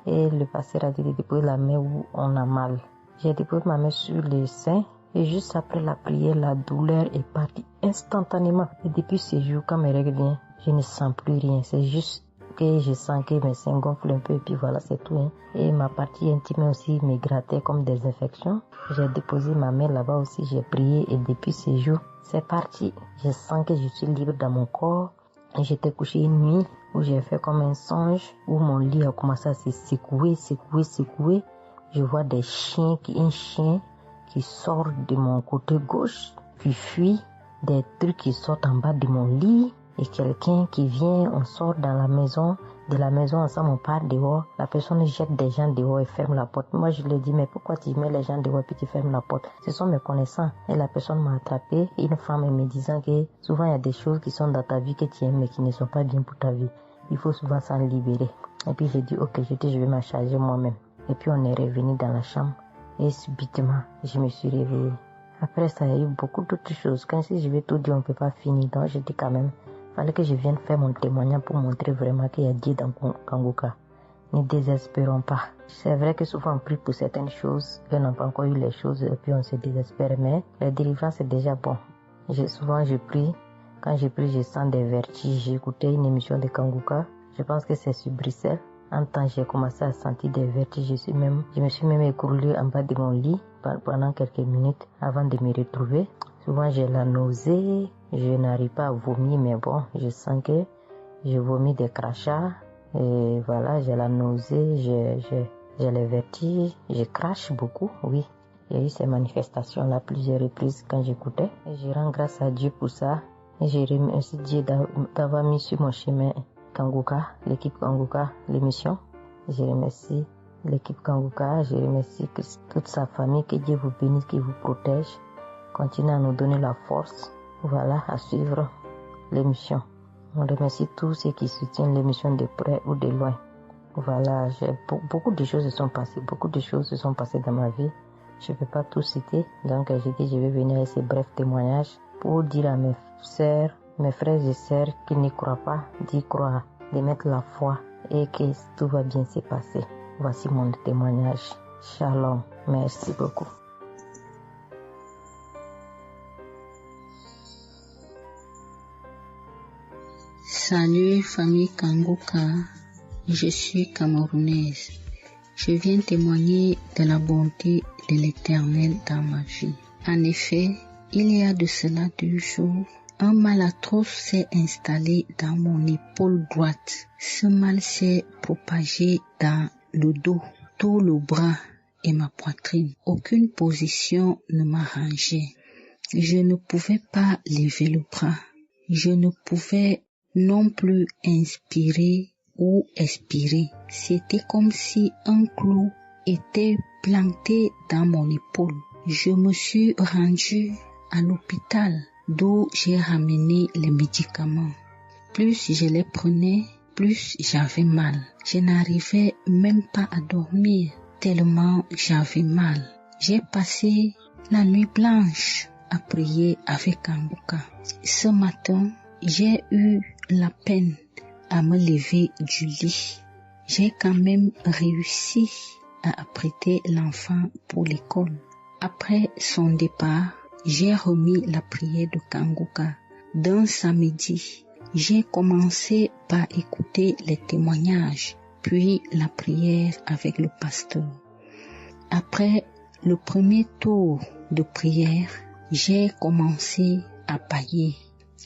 et le pasteur a dit de déposer la main où on a mal. J'ai déposé ma main sur le sein et juste après la prière, la douleur est partie instantanément. Et depuis ces jours, quand mes règles viennent, je ne sens plus rien. C'est juste que je sens que mes seins gonflent un peu et puis voilà, c'est tout. Hein. Et ma partie intime aussi me grattait comme des infections. J'ai déposé ma main là-bas aussi, j'ai prié et depuis ces jours, c'est parti. Je sens que je suis libre dans mon corps. Et j'étais couché une nuit où j'ai fait comme un songe, où mon lit a commencé à se secouer. Je vois un chien qui sort de mon côté gauche, puis fuit, des trucs qui sortent en bas de mon lit. Et quelqu'un qui vient, on sort dans la maison, de la maison ensemble, on part dehors. La personne jette des gens dehors et ferme la porte. Moi, je lui dis, mais pourquoi tu mets les gens dehors et puis tu fermes la porte? Ce sont mes connaissants. Et la personne m'a attrapé. Une femme me disant que souvent il y a des choses qui sont dans ta vie que tu aimes mais qui ne sont pas bien pour ta vie. Il faut souvent s'en libérer. Et puis j'ai dit, ok, je vais m'en charger moi-même. Et puis on est revenu dans la chambre. Et subitement, je me suis réveillée. Après ça, il y a eu beaucoup d'autres choses. Quand si je vais tout dire, on ne peut pas finir. Donc je dis quand même, fallait que je vienne faire mon témoignage pour montrer vraiment qu'il y a Dieu dans Kanguka. Ne désespérons pas. C'est vrai que souvent on prie pour certaines choses, qu'on n'a pas encore eu les choses et puis on se désespère, mais la délivrance est déjà bon. Souvent je prie, quand je prie je sens des vertiges. J'ai écouté une émission de Kanguka, je pense que c'est sur Bruxelles, Un temps, j'ai commencé à sentir des vertiges. Je me suis même écroulée en bas de mon lit pendant quelques minutes avant de me retrouver. Souvent, j'ai la nausée. Je n'arrive pas à vomir, mais bon, je sens que je vomis des crachats. Et voilà, j'ai la nausée, j'ai les vertiges, je crache beaucoup, oui. Il y a eu ces manifestations-là plusieurs reprises quand j'écoutais. Et je rends grâce à Dieu pour ça. Et je remercie Dieu d'avoir mis sur mon chemin Kanguka, l'équipe Kanguka, l'émission. Je remercie l'équipe Kanguka, je remercie toute sa famille, que Dieu vous bénisse, qu'il vous protège. Continuez à nous donner la force, voilà, à suivre l'émission. On remercie tous ceux qui soutiennent l'émission de près ou de loin. Voilà, beaucoup de choses se sont passées dans ma vie. Je ne peux pas tout citer, donc j'ai dit je vais venir avec ces brefs témoignages pour dire à mes sœurs, mes frères et sœurs qui n'y croient pas, d'y croire, de mettre la foi et que tout va bien se passer. Voici mon témoignage. Shalom. Merci beaucoup. Salut famille Kanguka, je suis camerounaise. Je viens témoigner de la bonté de l'Éternel dans ma vie. En effet, il y a de cela 2 jours, un mal atroce s'est installé dans mon épaule droite. Ce mal s'est propagé dans le dos, tout le bras et ma poitrine. Aucune position ne m'arrangeait. Je ne pouvais pas lever le bras. Je ne pouvais non plus inspirer ou expirer. C'était comme si un clou était planté dans mon épaule. Je me suis rendue à l'hôpital d'où j'ai ramené les médicaments. Plus je les prenais, plus j'avais mal. Je n'arrivais même pas à dormir tellement j'avais mal. J'ai passé la nuit blanche à prier avec Kanguka. Ce matin, j'ai eu la peine à me lever du lit. J'ai quand même réussi à apprêter l'enfant pour l'école. Après son départ, j'ai remis la prière de Kanguka. D'un samedi, j'ai commencé par écouter les témoignages, puis la prière avec le pasteur. Après le premier tour de prière, j'ai commencé à bâiller,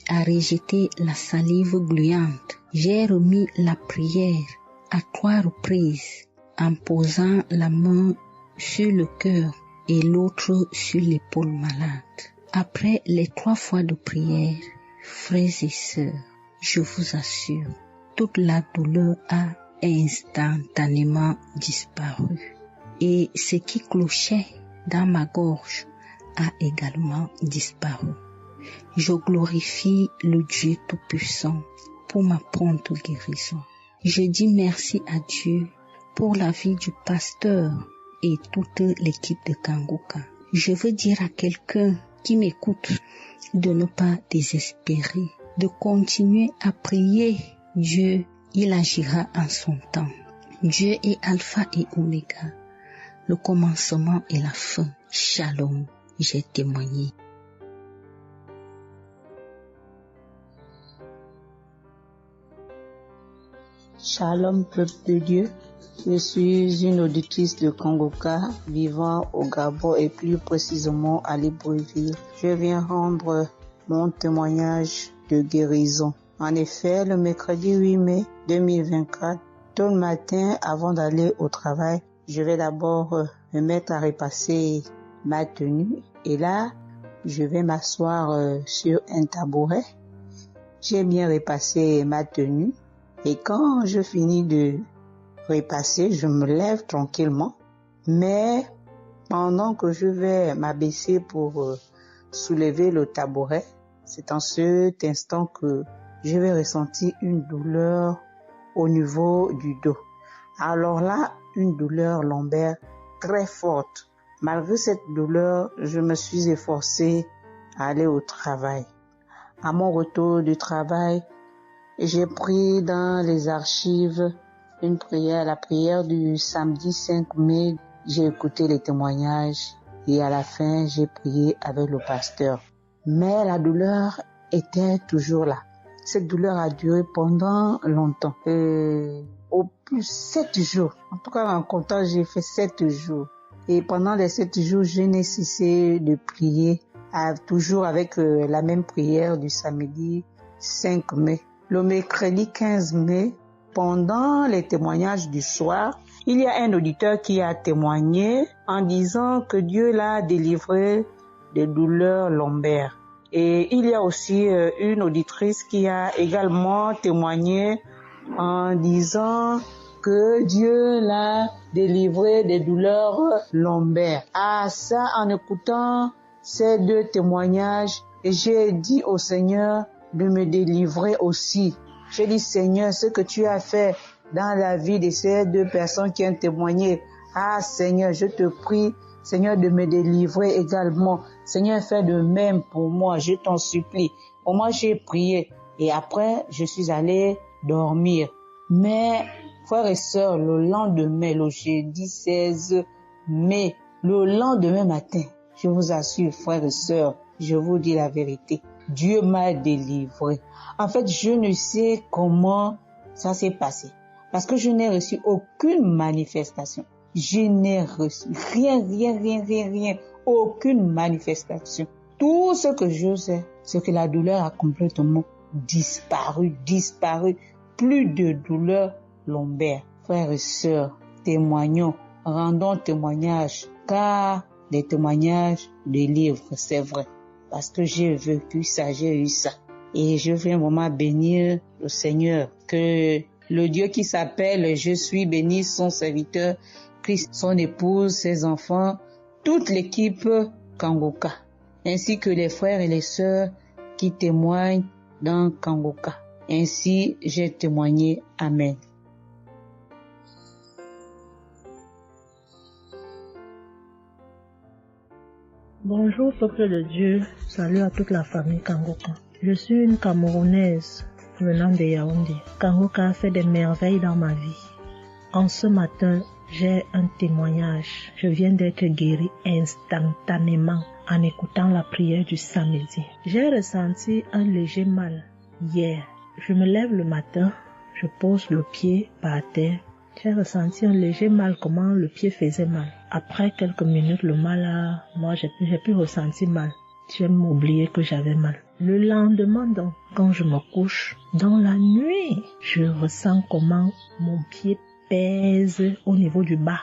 à rejeter la salive gluante. J'ai remis la prière à 3 reprises en posant la main sur le cœur et l'autre sur l'épaule malade. Après les 3 fois de prière, frères et sœurs, je vous assure, toute la douleur a instantanément disparu. Et ce qui clochait dans ma gorge a également disparu. Je glorifie le Dieu Tout-Puissant pour ma prompte guérison. Je dis merci à Dieu pour la vie du pasteur et toute l'équipe de Kanguka. Je veux dire à quelqu'un qui m'écoute de ne pas désespérer, de continuer à prier. Dieu, il agira en son temps. Dieu est Alpha et Oméga, le commencement et la fin. Shalom, j'ai témoigné. Shalom, peuple de Dieu. Je suis une auditrice de Kanguka vivant au Gabon et plus précisément à Libreville. Je viens rendre mon témoignage de guérison. En effet, le mercredi 8 mai 2024, tôt le matin avant d'aller au travail, je vais d'abord me mettre à repasser ma tenue et là, je vais m'asseoir sur un tabouret. J'ai bien repassé ma tenue. Et quand je finis de repasser, je me lève tranquillement. Mais pendant que je vais m'abaisser pour soulever le tabouret, c'est en cet instant que je vais ressentir une douleur au niveau du dos. Alors là, une douleur lombaire très forte. Malgré cette douleur, je me suis efforcée à aller au travail. À mon retour du travail, j'ai pris dans les archives une prière, la prière du samedi 5 mai. J'ai écouté les témoignages et à la fin, j'ai prié avec le pasteur. Mais la douleur était toujours là. Cette douleur a duré pendant longtemps. Et au plus 7 jours. En tout cas, en comptant, j'ai fait 7 jours. Et pendant les 7 jours, je n'ai cessé de prier, toujours avec la même prière du samedi 5 mai. Le mercredi 15 mai, pendant les témoignages du soir, il y a un auditeur qui a témoigné en disant que Dieu l'a délivré des douleurs lombaires. Et il y a aussi une auditrice qui a également témoigné en disant que Dieu l'a délivré des douleurs lombaires. Ah, ça, en écoutant ces 2 témoignages, j'ai dit au Seigneur de me délivrer aussi. J'ai dit, Seigneur, ce que tu as fait dans la vie de ces 2 personnes qui ont témoigné, ah Seigneur, je te prie, Seigneur, de me délivrer également. Seigneur, fais de même pour moi, je t'en supplie. Pour moi, j'ai prié et après, je suis allé dormir. Mais, frères et sœurs, le lendemain, le jeudi 16 mai, le lendemain matin, je vous assure, frères et sœurs, je vous dis la vérité, Dieu m'a délivré. En fait, je ne sais comment ça s'est passé parce que je n'ai reçu aucune manifestation. Je n'ai reçu rien, aucune manifestation. Tout ce que je sais, c'est que la douleur a complètement disparu. Plus de douleur lombaire. Frères et sœurs, témoignons, rendons témoignage, car des témoignages délivrent, c'est vrai. Parce que j'ai vécu ça, j'ai eu ça. Et je veux vraiment bénir le Seigneur, que le Dieu qui s'appelle Je suis béni, son serviteur, Christ, son épouse, ses enfants, toute l'équipe Kangoka, ainsi que les frères et les sœurs qui témoignent dans Kangoka. Ainsi, j'ai témoigné. Amen. Bonjour peuple de Dieu, salut à toute la famille Kangoka. Je suis une Camerounaise venant de Yaoundé. Kangoka a fait des merveilles dans ma vie. En ce matin, j'ai un témoignage. Je viens d'être guérie instantanément en écoutant la prière du samedi. J'ai ressenti un léger mal hier. Je me lève le matin, je pose le pied par terre. J'ai ressenti un léger mal, comment le pied faisait mal. Après quelques minutes, le mal moi j'ai pu ressentir mal. J'ai oublié que j'avais mal. Le lendemain donc, quand je me couche, dans la nuit, je ressens comment mon pied pèse au niveau du bas,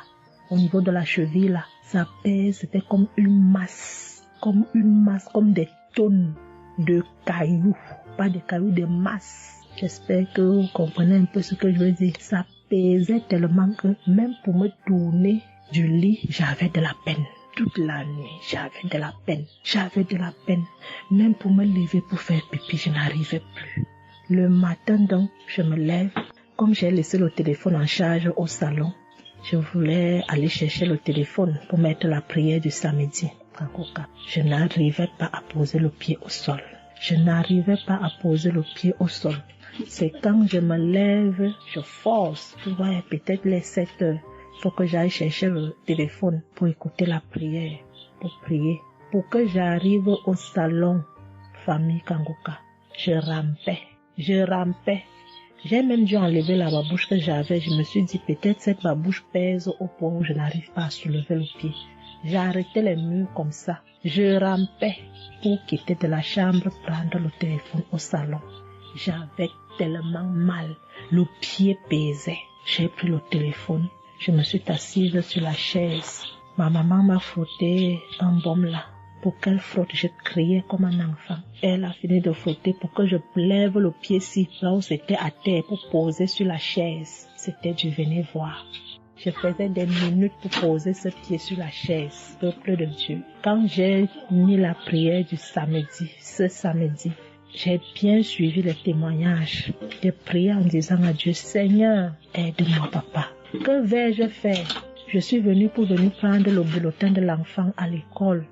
au niveau de la cheville là. Ça pèse, c'était comme une masse, comme des tonnes de cailloux. Pas de cailloux, de masse. J'espère que vous comprenez un peu ce que je veux dire. Ça pesait tellement que même pour me tourner du lit, j'avais de la peine. Toute la nuit, j'avais de la peine. Même pour me lever pour faire pipi, je n'arrivais plus. Le matin donc, je me lève. Comme j'ai laissé le téléphone en charge au salon, je voulais aller chercher le téléphone pour mettre la prière du samedi. Je n'arrivais pas à poser le pied au sol. C'est quand je me lève, je force. Ouais, peut-être les 7 heures. Il faut que j'aille chercher le téléphone pour écouter la prière, pour prier. Pour que j'arrive au salon, famille Kangoka, je rampais. J'ai même dû enlever la babouche que j'avais. Je me suis dit, peut-être cette babouche pèse au point où je n'arrive pas à soulever le pied. J'ai arrêté les murs comme ça. Je rampais pour quitter de la chambre, prendre le téléphone au salon. J'avais tellement mal. Le pied pesait. J'ai pris le téléphone. Je me suis assise sur la chaise. Ma maman m'a frotté un baume là. Pour qu'elle frotte, je criais comme un enfant. Elle a fini de frotter pour que je lève le pied-ci, là où c'était à terre, pour poser sur la chaise. C'était du venez voir. Je faisais des minutes pour poser ce pied sur la chaise, peuple de Dieu. Quand j'ai mis la prière du samedi, ce samedi, j'ai bien suivi les témoignages. J'ai prié en disant à Dieu, Seigneur, aide-moi papa. Que vais-je faire? Je suis venue pour prendre le bulletin de l'enfant à l'école.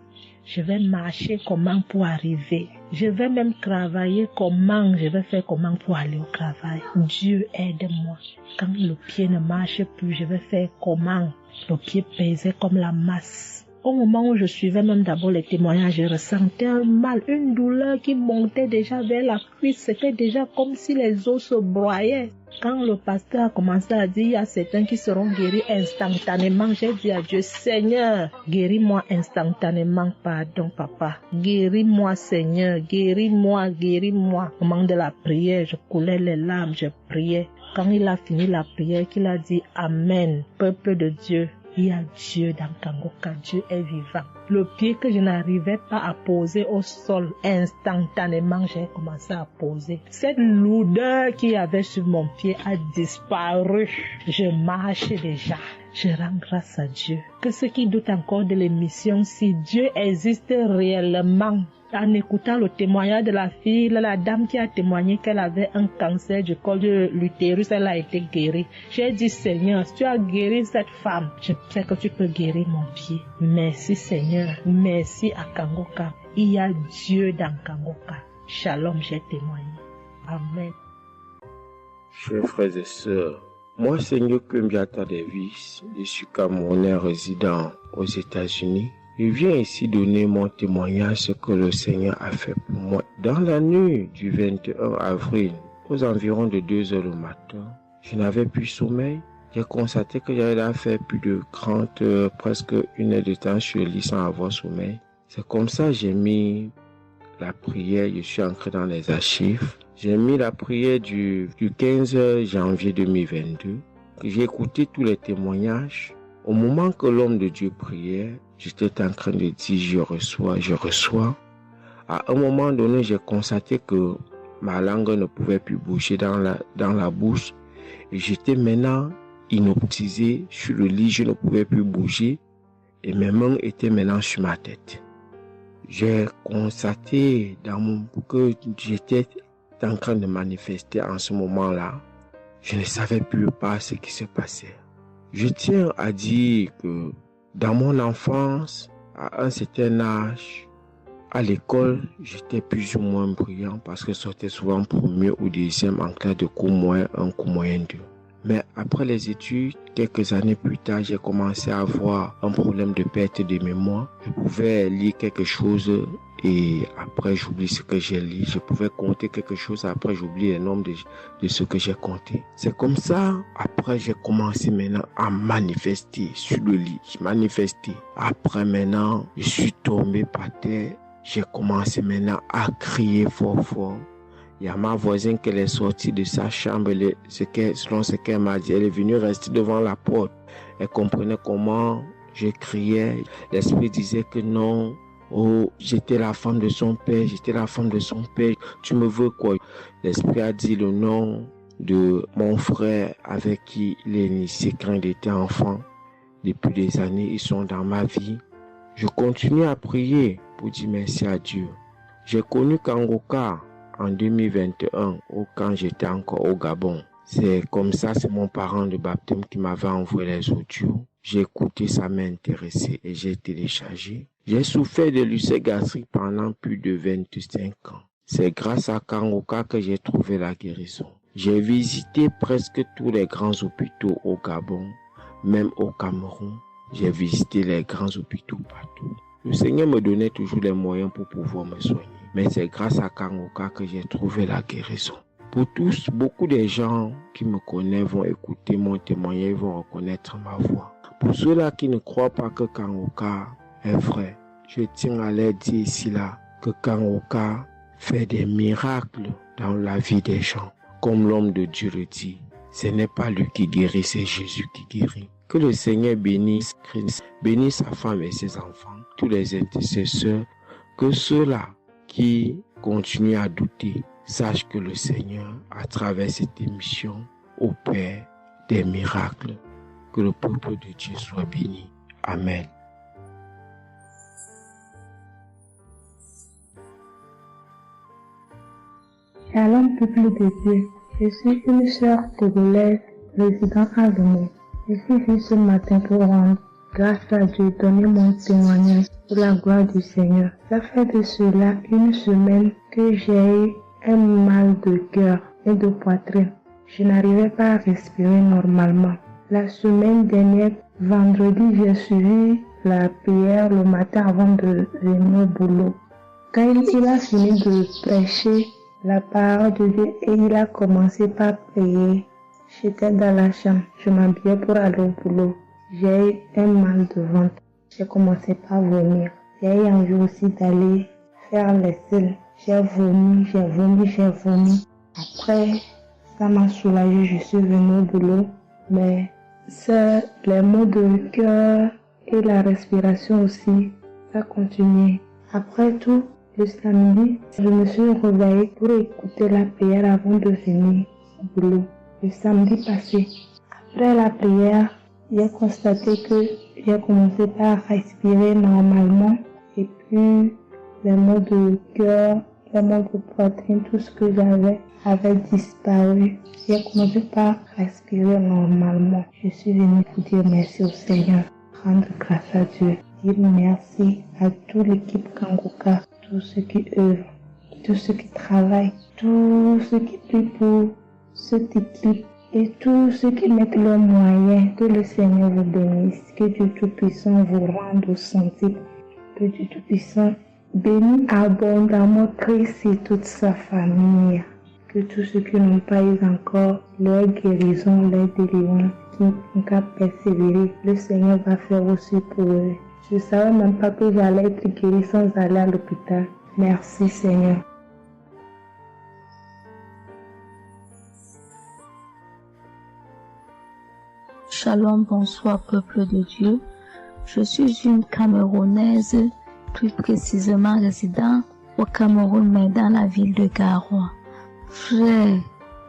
Je vais marcher comment pour arriver. Je vais même travailler comment. Je vais faire comment pour aller au travail. Dieu aide-moi. Quand le pied ne marche plus, je vais faire comment? Le pied pesait comme la masse. Au moment où je suivais même d'abord les témoignages, je ressentais un mal, une douleur qui montait déjà vers la cuisse. C'était déjà comme si les os se broyaient. Quand le pasteur a commencé à dire, il y a certains qui seront guéris instantanément, j'ai dit à Dieu, Seigneur, guéris-moi instantanément, pardon papa. Guéris-moi Seigneur, guéris-moi, guéris-moi. Au moment de la prière, je coulais les larmes, je priais. Quand il a fini la prière, qu'il a dit, Amen, peuple de Dieu. Il y a Dieu dans Kangoka, Dieu est vivant. Le pied que je n'arrivais pas à poser au sol, instantanément, j'ai commencé à poser. Cette lourdeur qu'il y avait sur mon pied a disparu. Je marche déjà. Je rends grâce à Dieu. Que ceux qui doutent encore de l'émission, si Dieu existe réellement, en écoutant le témoignage de la fille, la dame qui a témoigné qu'elle avait un cancer du col de l'utérus, elle a été guérie. J'ai dit, Seigneur, si tu as guéri cette femme, je sais que tu peux guérir mon pied. Merci Seigneur, merci à Kangoka. Il y a Dieu dans Kangoka. Shalom, j'ai témoigné. Amen. Chers frères et sœurs, moi Seigneur Kumbiata Davis, je suis Camerounais résident aux États-Unis. Je viens ici donner mon témoignage ce que le Seigneur a fait pour moi. Dans la nuit du 21 avril, aux environs de 2 heures le matin, je n'avais plus sommeil. J'ai constaté que j'avais fait plus de 30 heures, presque 1 heure de temps sur le lit sans avoir sommeil. C'est comme ça que j'ai mis la prière, je suis entré dans les archives. J'ai mis la prière du 15 janvier 2022. J'ai écouté tous les témoignages. Au moment que l'homme de Dieu priait, j'étais en train de dire je reçois. À un moment donné, j'ai constaté que ma langue ne pouvait plus bouger dans la bouche. Et j'étais maintenant inoptisé sur le lit, je ne pouvais plus bouger. Et mes mains étaient maintenant sur ma tête. J'ai constaté que j'étais en train de manifester en ce moment-là. Je ne savais plus pas ce qui se passait. Je tiens à dire que dans mon enfance, à un certain âge, à l'école, j'étais plus ou moins brillant parce que je sortais souvent premier ou deuxième en classe de cours moyen 1, cours moyen 2. Mais après les études, quelques années plus tard, j'ai commencé à avoir un problème de perte de mémoire. Je pouvais lire quelque chose et après j'oublie ce que j'ai lu. Je pouvais compter quelque chose, après j'oublie le nombre de ce que j'ai compté. C'est comme ça, après j'ai commencé maintenant à manifester sur le lit. Je manifestais. Après maintenant, je suis tombé par terre. J'ai commencé maintenant à crier fort fort. Il y a ma voisine qui est sortie de sa chambre, selon ce qu'elle m'a dit, elle est venue rester devant la porte. Elle comprenait comment je criais. L'esprit disait que non, oh, j'étais la femme de son père, tu me veux quoi? L'esprit a dit le nom de mon frère avec qui il est initié quand il était enfant. Depuis des années, ils sont dans ma vie. Je continue à prier pour dire merci à Dieu. J'ai connu Kangoka en 2021, quand j'étais encore au Gabon. C'est comme ça, c'est mon parent de baptême qui m'avait envoyé les audios. J'ai écouté, ça m'a intéressé et j'ai téléchargé. J'ai souffert de l'ulcère gastrique pendant plus de 25 ans. C'est grâce à Kangoka que j'ai trouvé la guérison. J'ai visité presque tous les grands hôpitaux au Gabon, même au Cameroun. J'ai visité les grands hôpitaux partout. Le Seigneur me donnait toujours les moyens pour pouvoir me soigner. Mais c'est grâce à Kangoka que j'ai trouvé la guérison. Pour tous, beaucoup de gens qui me connaissent vont écouter mon témoignage, vont reconnaître ma voix. Pour ceux-là qui ne croient pas que Kangoka est vrai, je tiens à leur dire ici là que Kangoka fait des miracles dans la vie des gens. Comme l'homme de Dieu le dit, ce n'est pas lui qui guérit, c'est Jésus qui guérit. Que le Seigneur bénisse Christ, bénisse sa femme et ses enfants, tous les intercesseurs, que ceux-là qui continuent à douter sachent que le Seigneur, à travers cette émission, opère des miracles. Que le peuple de Dieu soit béni. Amen. Shalom, peuple de Dieu. Je suis une sœur togolaise résidant à Lomé. Je suis venue ce matin pour rendre grâce à Dieu, donner mon témoignage pour la gloire du Seigneur. Ça fait de cela 1 semaine que j'ai eu un mal de cœur et de poitrine. Je n'arrivais pas à respirer normalement. La semaine dernière, vendredi, j'ai suivi la prière le matin avant de venir au boulot. Quand il a fini de prêcher la parole de Dieu et il a commencé par prier, j'étais dans la chambre, je m'habillais pour aller au boulot. J'ai eu un mal de ventre. J'ai commencé par vomir. J'ai eu envie aussi d'aller faire les selles. J'ai vomi. Après, ça m'a soulagé, je suis venue au boulot. Mais c'est les maux de cœur et la respiration aussi, ça continuait. Après tout, le samedi, je me suis réveillée pour écouter la prière avant de venir au boulot. Le samedi passé, après la prière, j'ai constaté que j'ai commencé par respirer normalement et puis les maux de cœur, les maux de poitrine, tout ce que j'avais avait disparu. J'ai commencé par respirer normalement. Je suis venue pour dire merci au Seigneur, rendre grâce à Dieu, dire merci à toute l'équipe Kangoka, tous ceux qui œuvrent, tous ceux qui travaillent, tous ceux qui prient pour cette équipe et tous ceux qui mettent leurs moyens. Que le Seigneur vous bénisse, que Dieu Tout-Puissant vous rende au centime, que Dieu Tout-Puissant bénisse abondamment Christ et toute sa famille. Que tous ceux qui n'ont pas eu encore leur guérison, leur délivrance, qui n'ont qu'à persévérer, le Seigneur va faire aussi pour eux. Je ne savais même pas que j'allais être guéri sans aller à l'hôpital. Merci Seigneur. Shalom, bonsoir peuple de Dieu. Je suis une Camerounaise, plus précisément résident au Cameroun, mais dans la ville de Garoua. Frère,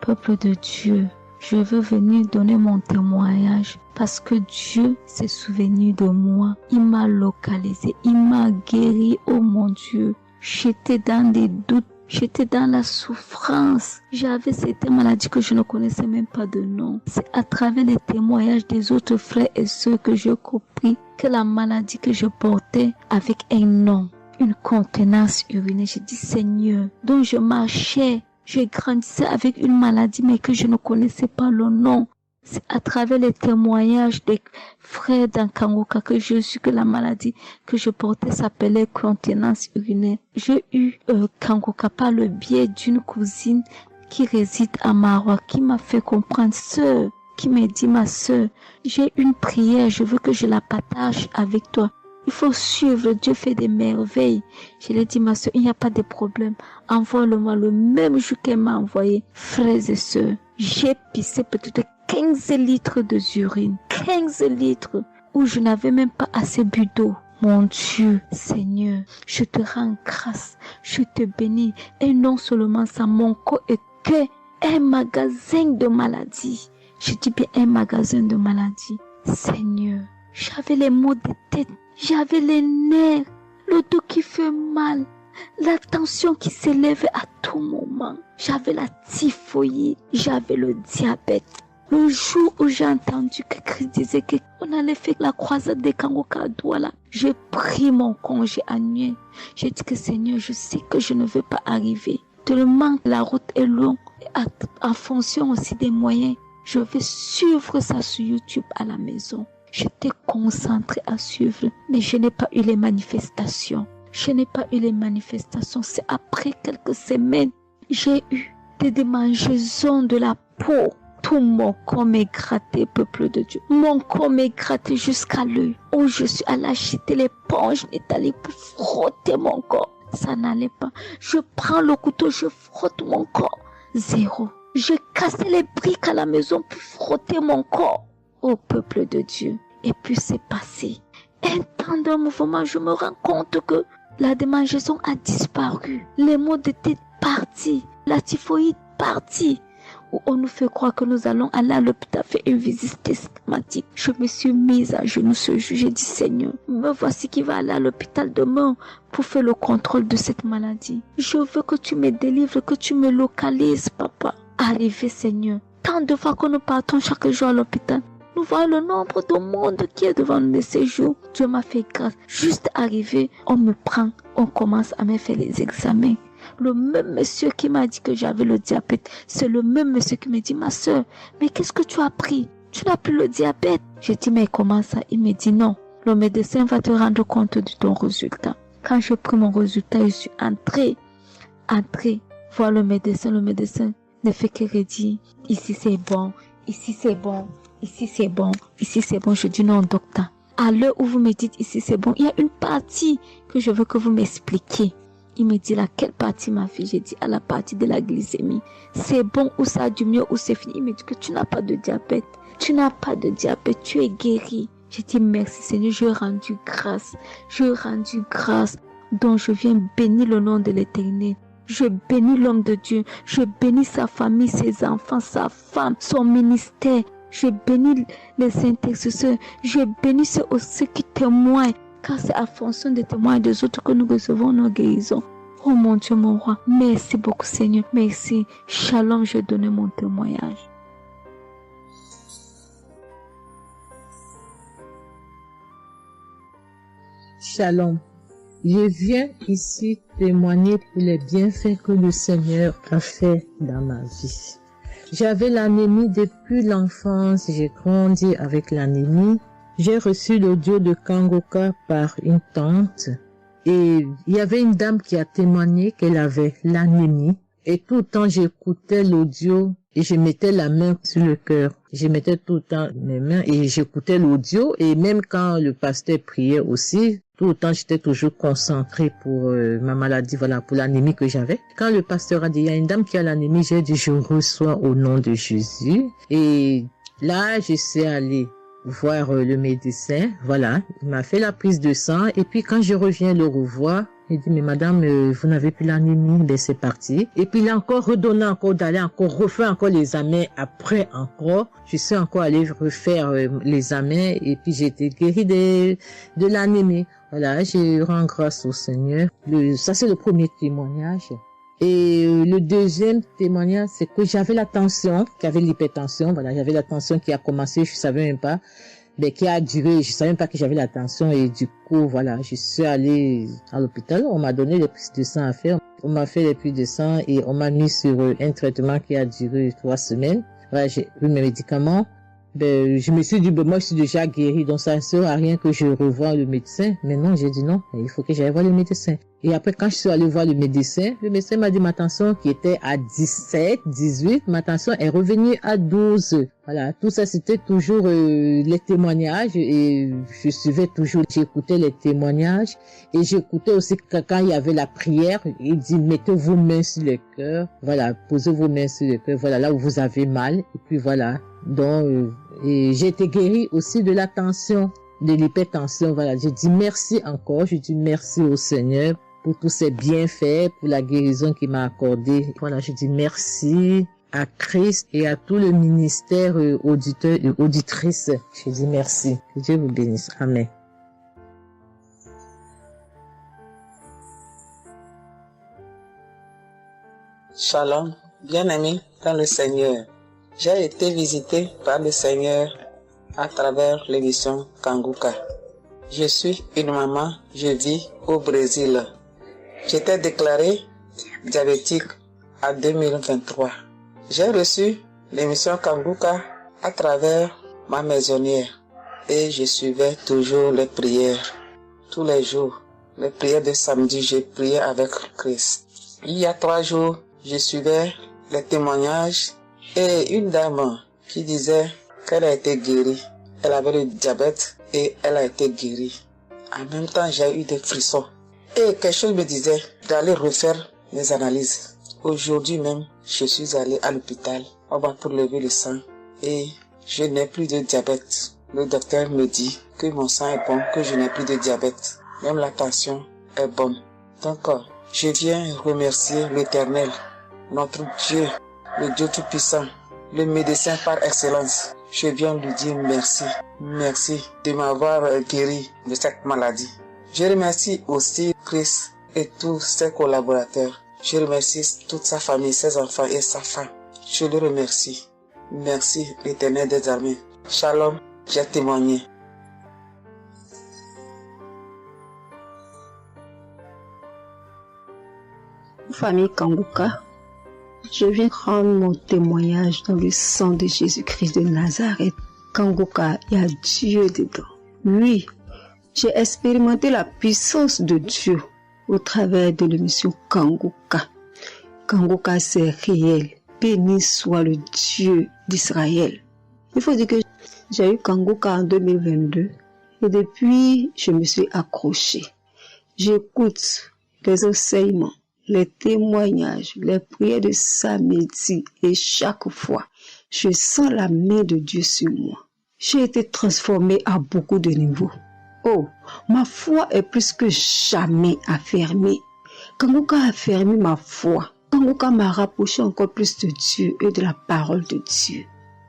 peuple de Dieu, je veux venir donner mon témoignage parce que Dieu s'est souvenu de moi. Il m'a localisé, il m'a guéri, oh mon Dieu. J'étais dans des doutes, j'étais dans la souffrance. J'avais cette maladie que je ne connaissais même pas de nom. C'est à travers les témoignages des autres frères et sœurs que j'ai compris que la maladie que je portais avec un nom, une contenance urinaire. J'ai dit Seigneur, dont je marchais. Je grandissais avec une maladie mais que je ne connaissais pas le nom. C'est à travers les témoignages des frères dans Kangoka que je suis que la maladie que je portais s'appelait contenance urinaire. J'ai eu Kangoka par le biais d'une cousine qui réside à Marois qui m'a fait comprendre, sœur, qui m'a dit ma sœur, j'ai une prière, je veux que je la partage avec toi. Il faut suivre, Dieu fait des merveilles. Je lui ai dit, ma soeur, il n'y a pas de problème. Envoie-le-moi le même jour qu'elle m'a envoyé. Frères et sœurs, j'ai pissé peut-être 15 litres d'urine. 15 litres où je n'avais même pas assez bu d'eau. Mon Dieu, Seigneur, je te rends grâce. Je te bénis. Et non seulement ça, mon corps est que un magasin de maladies. Je dis bien un magasin de maladies. Seigneur, j'avais les maux de tête. J'avais les nerfs, le dos qui fait mal, la tension qui s'élevait à tout moment. J'avais la typhoïde, j'avais le diabète. Le jour où j'ai entendu que Christ disait qu'on allait faire la croisade des Kangoka à Douala, j'ai pris mon congé annuel. J'ai dit que Seigneur, je sais que je ne veux pas arriver. Tellement la route est longue, en fonction aussi des moyens. Je vais suivre ça sur YouTube à la maison. J'étais concentrée à suivre, mais je n'ai pas eu les manifestations. C'est après quelques semaines, j'ai eu des démangeaisons de la peau. Tout mon corps m'est gratté, peuple de Dieu. Mon corps m'est gratté jusqu'à l'œil. Où je suis allée acheter l'éponge, allée pour frotter mon corps. Ça n'allait pas. Je prends le couteau, je frotte mon corps. Zéro. J'ai cassé les briques à la maison pour frotter mon corps. Ô peuple de Dieu. Et puis c'est passé. Un temps de mouvement, je me rends compte que la démangeaison a disparu. Les maux de tête partis. La typhoïde partie. Où on nous fait croire que nous allons aller à l'hôpital faire une visite systématique. Je me suis mise à genoux ce jour. J'ai dit Seigneur, me voici qui va aller à l'hôpital demain pour faire le contrôle de cette maladie. Je veux que tu me délivres, que tu me localises, papa. Arrivé Seigneur. Tant de fois que nous partons chaque jour à l'hôpital. Nous voyons le nombre de monde qui est devant nous de ces jours. Dieu m'a fait grâce. Juste arrivé, on me prend, on commence à me faire les examens. Le même monsieur qui m'a dit que j'avais le diabète, c'est le même monsieur qui me dit, ma soeur, mais qu'est-ce que tu as pris? Tu n'as plus le diabète. J'ai dit, mais comment ça? Il me dit, non, Le médecin va te rendre compte de ton résultat. Quand j'ai pris mon résultat, je suis entrée voir le médecin. Le médecin ne fait que redire, ici c'est bon, ici c'est bon, ici c'est bon, ici c'est bon. Je dis non, docteur. À l'heure où vous me dites ici c'est bon, il y a une partie que je veux que vous m'expliquiez. Il me dit laquelle partie, ma fille? J'ai dit à la partie de la glycémie. C'est bon ou ça a du mieux ou c'est fini? Il me dit que tu n'as pas de diabète. Tu n'as pas de diabète, tu es guéri. J'ai dit merci Seigneur, je rendu grâce. Donc je viens bénir le nom de l'Éternel. Je bénis l'homme de Dieu. Je bénis sa famille, ses enfants, sa femme, son ministère. Je bénis les intercesseurs. Je bénis ceux qui témoignent. Car c'est à fonction des témoins des autres que nous recevons nos guérisons. Oh mon Dieu, mon roi. Merci beaucoup Seigneur. Merci. Shalom, je donne mon témoignage. Shalom. Je viens ici témoigner pour les bienfaits que le Seigneur a fait dans ma vie. J'avais l'anémie depuis l'enfance, j'ai grandi avec l'anémie. J'ai reçu l'audio de Kangoka par une tante et il y avait une dame qui a témoigné qu'elle avait l'anémie et tout le temps j'écoutais l'audio et je mettais la main sur le cœur. Je mettais tout le temps mes mains et j'écoutais l'audio et même quand le pasteur priait aussi, tout le temps j'étais toujours concentrée pour ma maladie, voilà, pour l'anémie que j'avais. Quand le pasteur a dit, il y a une dame qui a l'anémie, j'ai dit, je reçois au nom de Jésus. Et là, je suis allée voir le médecin, voilà, il m'a fait la prise de sang et puis quand je reviens le revoir, il dit mais madame vous n'avez plus l'anémie, ben c'est parti. Et puis il a encore redonné encore d'aller encore refaire encore les examens après encore, je suis encore allée refaire les examens et puis j'ai été guérie de l'anémie. Voilà, je rends grâce au Seigneur. Ça c'est le premier témoignage. Et le deuxième témoignage, c'est que j'avais la tension, j'avais l'hypertension, voilà, j'avais la tension qui a commencé, je savais même pas, mais qui a duré, je savais même pas que j'avais la tension et du coup, voilà, je suis allée à l'hôpital, on m'a donné les prises de sang à faire, on m'a fait les prises de sang et on m'a mis sur un traitement qui a duré 3 semaines. Voilà, j'ai eu mes médicaments. Ben, je me suis dit, ben, moi, je suis déjà guérie, donc ça ne sert à rien que je revoie le médecin. Mais non, j'ai dit non, il faut que j'aille voir le médecin. Et après, quand je suis allée voir le médecin m'a dit ma tension qui était à 17, 18, ma tension est revenue à 12. Voilà, tout ça, c'était toujours les témoignages et je suivais toujours, j'écoutais les témoignages et j'écoutais aussi quand il y avait la prière, il dit, mettez vos mains sur le cœur, voilà, posez vos mains sur le cœur, voilà, là où vous avez mal, et puis voilà. Donc, et j'ai été guérie aussi de la tension, de l'hypertension. Voilà, je dis merci encore, je dis merci au Seigneur pour tous ses bienfaits, pour la guérison qu'il m'a accordée. Voilà, je dis merci à Christ et à tout le ministère auditeur et auditrice. Je dis merci. Que Dieu vous bénisse. Amen. Shalom, bien-aimé dans le Seigneur. J'ai été visité par le Seigneur à travers l'émission Kanguka. Je suis une maman, je vis au Brésil. J'étais déclarée diabétique en 2023. J'ai reçu l'émission Kanguka à travers ma maisonnière et je suivais toujours les prières. Tous les jours, les prières de samedi, j'ai prié avec Christ. Il y a 3 jours, je suivais les témoignages et une dame qui disait qu'elle a été guérie. Elle avait le diabète et elle a été guérie. En même temps, j'ai eu des frissons. Et quelque chose me disait d'aller refaire mes analyses. Aujourd'hui même, je suis allé à l'hôpital. On va pour lever le sang et je n'ai plus de diabète. Le docteur me dit que mon sang est bon, que je n'ai plus de diabète. Même la tension est bonne. Donc, je viens remercier l'Éternel, notre Dieu, le Dieu Tout-Puissant, le médecin par excellence. Je viens lui dire merci. Merci de m'avoir guéri de cette maladie. Je remercie aussi Christ et tous ses collaborateurs. Je remercie toute sa famille, ses enfants et sa femme. Je le remercie. Merci l'Éternel des armées. Shalom, j'ai témoigné. Famille Kanguka, je viens rendre mon témoignage dans le sang de Jésus-Christ de Nazareth. Kanguka, il y a Dieu dedans. Lui, J'ai expérimenté la puissance de Dieu au travers de l'émission Kanguka. Kanguka, c'est réel. Béni soit le Dieu d'Israël. Il faut dire que j'ai eu Kanguka en 2022 et depuis, je me suis accrochée. J'écoute les enseignements, les témoignages, les prières de samedi et chaque fois, je sens la main de Dieu sur moi. J'ai été transformée à beaucoup de niveaux. Oh, ma foi est plus que jamais affermie. Kanguka a affermi ma foi. Kanguka m'a rapproché encore plus de Dieu et de la parole de Dieu.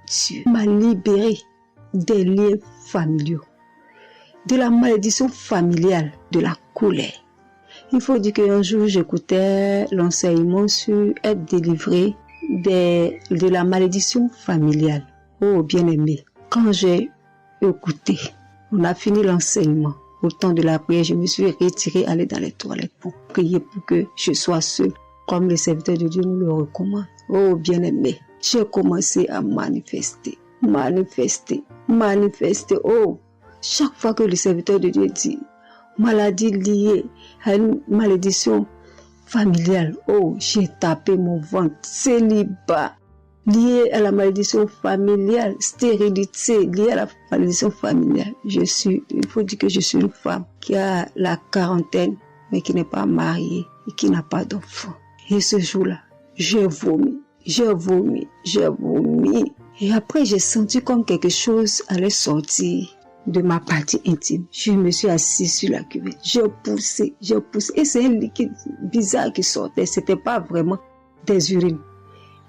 Dieu m'a libéré des liens familiaux, de la malédiction familiale, de la colère. Il faut dire qu'un jour, j'écoutais l'enseignement sur être délivré de la malédiction familiale. Oh, bien-aimé, quand j'ai écouté, on a fini l'enseignement. Au temps de la prière, je me suis retirée, aller dans les toilettes pour prier pour que je sois seule, comme les serviteurs de Dieu nous le recommandent. Oh, bien-aimé, j'ai commencé à manifester. Oh, chaque fois que le serviteur de Dieu dit maladie liée à une malédiction familiale, oh, j'ai tapé mon ventre. Célibat lié à la malédiction familiale, stérilité liée à la malédiction familiale. Il faut dire que je suis une femme qui a la quarantaine, mais qui n'est pas mariée et qui n'a pas d'enfant. Et ce jour-là, j'ai vomi. Et après, j'ai senti comme quelque chose allait sortir de ma partie intime. Je me suis assise sur la cuvette. J'ai poussé. Et c'est un liquide bizarre qui sortait. C'était pas vraiment des urines.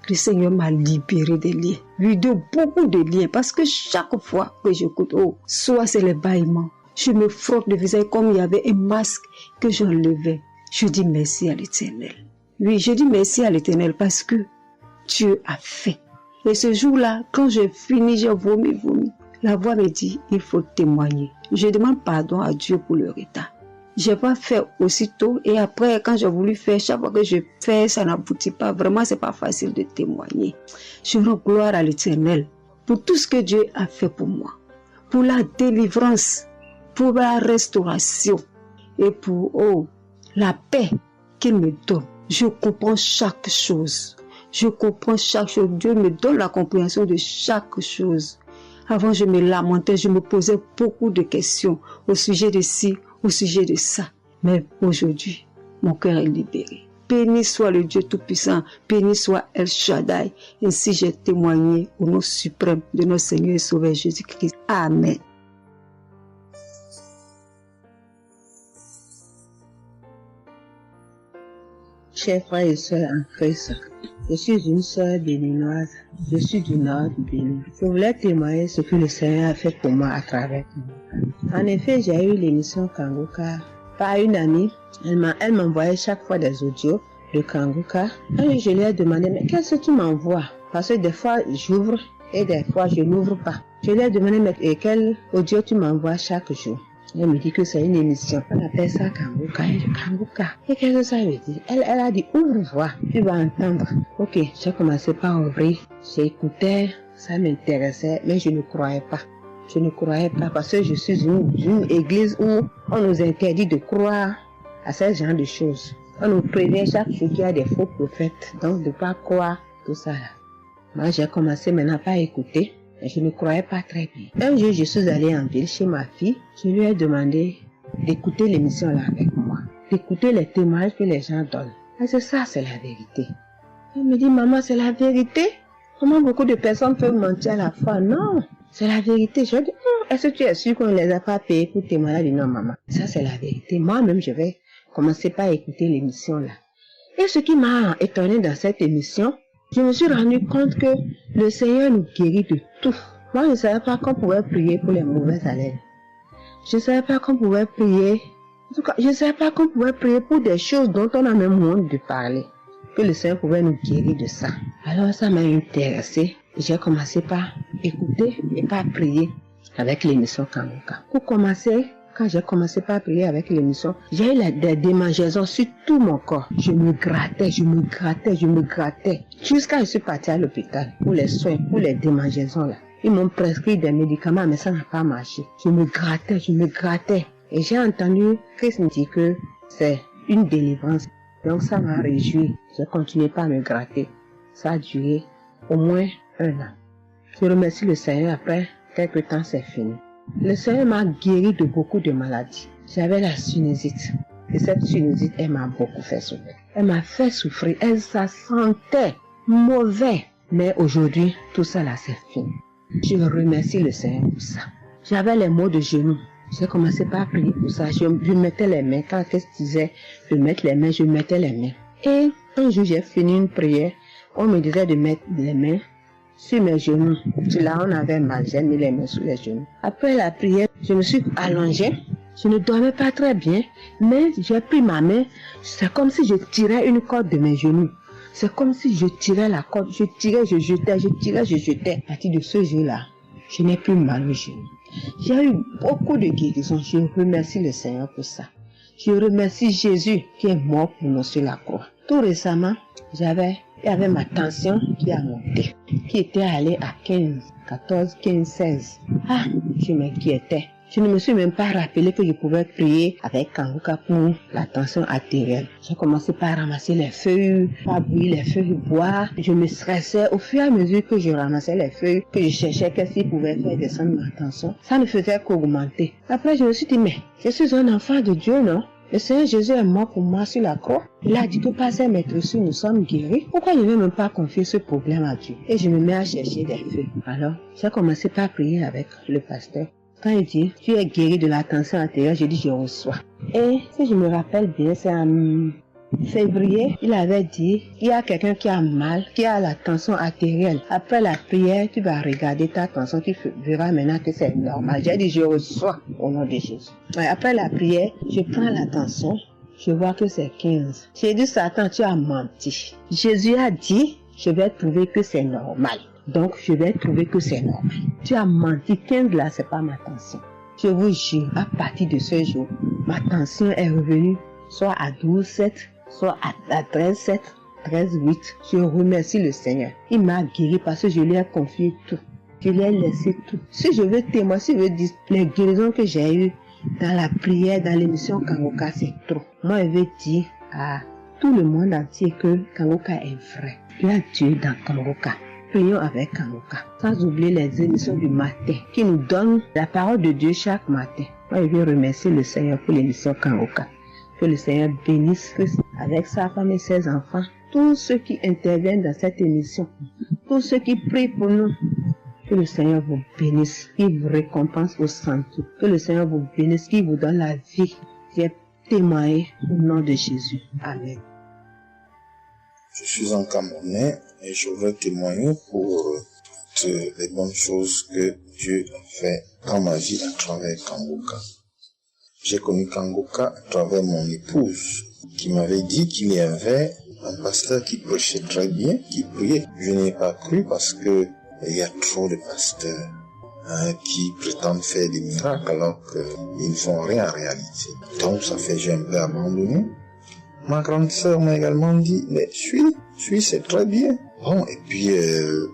Le Seigneur m'a libéré des liens. De beaucoup de liens. Parce que chaque fois que j'écoute, soit c'est les bâillements. Je me frotte le visage comme il y avait un masque que j'enlevais. Je dis merci à l'Éternel. Oui, je dis merci à l'Éternel parce que Dieu a fait. Et ce jour-là, quand j'ai fini, j'ai vomi. La voix me dit, il faut témoigner. Je demande pardon à Dieu pour le retard. Je n'ai pas fait aussitôt et après, quand j'ai voulu faire, chaque fois que je fais, ça n'aboutit pas. Vraiment, c'est pas facile de témoigner. Je rends gloire à l'Éternel pour tout ce que Dieu a fait pour moi. Pour la délivrance, pour la restauration et pour la paix qu'il me donne. Je comprends chaque chose. Dieu me donne la compréhension de chaque chose. Avant, je me lamentais, je me posais beaucoup de questions au sujet de ci, au sujet de ça. Mais aujourd'hui, mon cœur est libéré. Béni soit le Dieu Tout-Puissant, béni soit El Shaddai. Ainsi j'ai témoigné au nom suprême de notre Seigneur et Sauveur Jésus-Christ. Amen. Chers frères et sœurs en Christ, je suis une sœur béninoise, je suis du nord du Bénin. Je voulais témoigner ce que le Seigneur a fait pour moi à travers moi. En effet, j'ai eu l'émission Kanguka par une amie. Elle m'envoyait chaque fois des audios de Kanguka. Et je lui ai demandé, mais qu'est-ce que tu m'envoies? Parce que des fois, j'ouvre et des fois, je n'ouvre pas. Je lui ai demandé, mais quel audio tu m'envoies chaque jour? Elle me dit que c'est une émission. On appelle ça Kanguka. Et qu'est-ce que ça veut dire? Elle a dit, ouvre-toi, tu vas entendre. Ok, j'ai commencé par ouvrir. J'écoutais, ça m'intéressait, mais je ne croyais pas. Parce que je suis une église où on nous interdit de croire à ce genre de choses. On nous prévient chaque jour qu'il y a des faux prophètes, donc de ne pas croire tout ça là. Moi, j'ai commencé maintenant par écouter. Je ne croyais pas très bien. Un jour, je suis allée en ville chez ma fille. Je lui ai demandé d'écouter l'émission là avec moi, d'écouter les témoignages que les gens donnent. Et c'est ça, c'est la vérité. Elle me dit, maman, c'est la vérité? Comment beaucoup de personnes peuvent mentir à la fois? Non, c'est la vérité. Je lui ai dit, est-ce que tu es sûr qu'on ne les a pas payés pour témoigner? Elle dit, non, maman, ça c'est la vérité. Moi-même, je vais commencer par écouter l'émission là. Et ce qui m'a étonné dans cette émission, je me suis rendu compte que le Seigneur nous guérit de tout. Moi, je ne savais pas qu'on pouvait prier pour les mauvaises haleines. Je ne savais pas qu'on pouvait prier. En tout cas, je ne savais pas qu'on pouvait prier pour des choses dont on a même honte de parler. Que le Seigneur pouvait nous guérir de ça. Alors, ça m'a intéressé. J'ai commencé par écouter et par prier avec l'émission Kanguka. Pour commencer, quand j'ai commencé par prier avec l'émission, j'ai eu des démangeaisons sur tout mon corps. Je me grattais. Jusqu'à ce que je suis partie à l'hôpital pour les soins, pour les démangeaisons là. Ils m'ont prescrit des médicaments, mais ça n'a pas marché. Je me grattais. Et j'ai entendu Christ me dire que c'est une délivrance. Donc ça m'a réjoui. J'ai continué pas à me gratter. Ça a duré au moins 1 an. Je remercie le Seigneur, après quelques temps c'est fini. Le Seigneur m'a guéri de beaucoup de maladies. J'avais la sinusite. Et cette sinusite, elle m'a beaucoup fait souffrir. Elle m'a fait souffrir. Ça sentait mauvais. Mais aujourd'hui, tout ça là, c'est fini. Je remercie le Seigneur pour ça. J'avais les maux de genoux. J'ai commencé par prier pour ça. Je mettais les mains. Quand Christ disait de mettre les mains, je mettais les mains. Et un jour, j'ai fini une prière. On me disait de mettre les mains sur mes genoux. Là, on avait mal. J'ai mis les mains sur les genoux. Après la prière, je me suis allongée. Je ne dormais pas très bien. Mais j'ai pris ma main. C'est comme si je tirais une corde de mes genoux. C'est comme si je tirais la corde. Je tirais, je jetais, je tirais, je jetais. À partir de ce jour-là, je n'ai plus mal aux genoux. J'ai eu beaucoup de guérisons. Je remercie le Seigneur pour ça. Je remercie Jésus qui est mort pour nous sur la croix. Tout récemment, il y avait ma tension qui a monté, qui était allée à 15, 14, 15, 16. Ah, je m'inquiétais. Je ne me suis même pas rappelé que je pouvais prier avec Kanguka pour la tension artérielle. J'ai commencé par ramasser les feuilles, par bouillir les feuilles, boire. Je me stressais au fur et à mesure que je ramassais les feuilles, que je cherchais qu'est-ce qui pouvait faire descendre ma tension. Ça ne faisait qu'augmenter. Après, je me suis dit, mais je suis un enfant de Dieu, non? Le Seigneur Jésus est mort pour moi sur la croix. Il a dit que par ses maîtresses, nous sommes guéris. Pourquoi je ne vais même pas confier ce problème à Dieu? Et je me mets à chercher des feuilles. Alors, j'ai commencé par prier avec le pasteur. Quand il dit, tu es guéri de la tension artérielle, je dis, je reçois. Et si je me rappelle bien, c'est en février, il avait dit, il y a quelqu'un qui a mal, qui a la tension artérielle. Après la prière, tu vas regarder ta tension, tu verras maintenant que c'est normal. J'ai dit, je reçois au nom de Jésus. Et après la prière, je prends la tension, je vois que c'est 15. J'ai dit, Satan, tu as menti. Jésus a dit, je vais trouver que c'est normal. Donc, je vais trouver que c'est normal. Tu as menti, 15 là, c'est pas ma tension. Je vous jure, à partir de ce jour, ma tension est revenue soit à 12,7, soit à 13,7, 13,8. Je remercie le Seigneur. Il m'a guéri parce que je lui ai confié tout. Je lui ai laissé tout. Si je veux témoigner, si je veux dire les guérisons que j'ai eues dans la prière, dans l'émission Kanguka, c'est trop. Moi, je veux dire à tout le monde entier que Kanguka est vrai. Il y a Dieu dans Kanguka. Prions avec Kanguka, sans oublier les émissions du matin qui nous donnent la parole de Dieu chaque matin. Moi, je veux remercier le Seigneur pour l'émission Kanguka. Que le Seigneur bénisse Christ avec sa femme et ses enfants, tous ceux qui interviennent dans cette émission, tous ceux qui prient pour nous. Que le Seigneur vous bénisse, qu'il vous récompense au centre. Que le Seigneur vous bénisse, qu'il vous donne la vie. J'ai témoigné au nom de Jésus. Amen. Je suis un Camerounais et je veux témoigner pour toutes les bonnes choses que Dieu a fait dans ma vie à travers Kanguka. J'ai connu Kanguka à travers mon épouse qui m'avait dit qu'il y avait un pasteur qui prêchait très bien, qui priait. Je n'ai pas cru parce que il y a trop de pasteurs qui prétendent faire des miracles alors qu'ils ne font rien en réalité. Donc ça fait que j'ai un peu abandonné. Ma grande sœur m'a également dit, mais suis, c'est très bien. Bon, et puis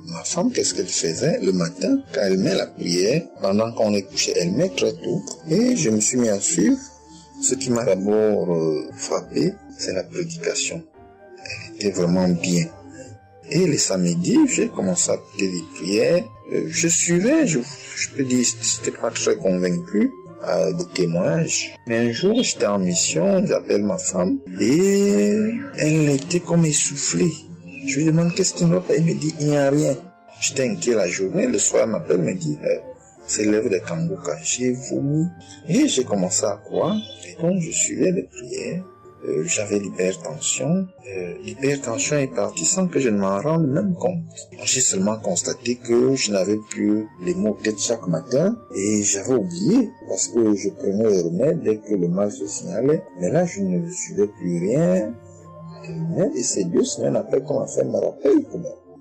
ma femme, qu'est-ce qu'elle faisait le matin quand elle met la prière, pendant qu'on est couché, elle met très tôt. Et je me suis mis à suivre. Ce qui m'a d'abord frappé, c'est la prédication. Elle était vraiment bien. Et les samedis, j'ai commencé à écouter les prières. Je suivais, je peux dire, j'étais pas très convaincu des témoignages. Mais un jour, j'étais en mission, j'appelle ma femme, et elle était comme essoufflée. Je lui demande qu'est-ce qui ne va pas, elle me dit, il n'y a rien. J'étais inquiet la journée, le soir, elle m'appelle, me dit, c'est l'œuvre de Kanguka. J'ai vomi, et j'ai commencé à croire, et donc je suivais les prières. J'avais l'hypertension. L'hypertension est partie sans que je ne m'en rende même compte. J'ai seulement constaté que je n'avais plus les maux de tête chaque matin et j'avais oublié parce que je prenais les remèdes dès que le mal se signalait. Mais là, je ne suivais plus rien. Et c'est 2 semaines après qu'on m'a fait me rappel.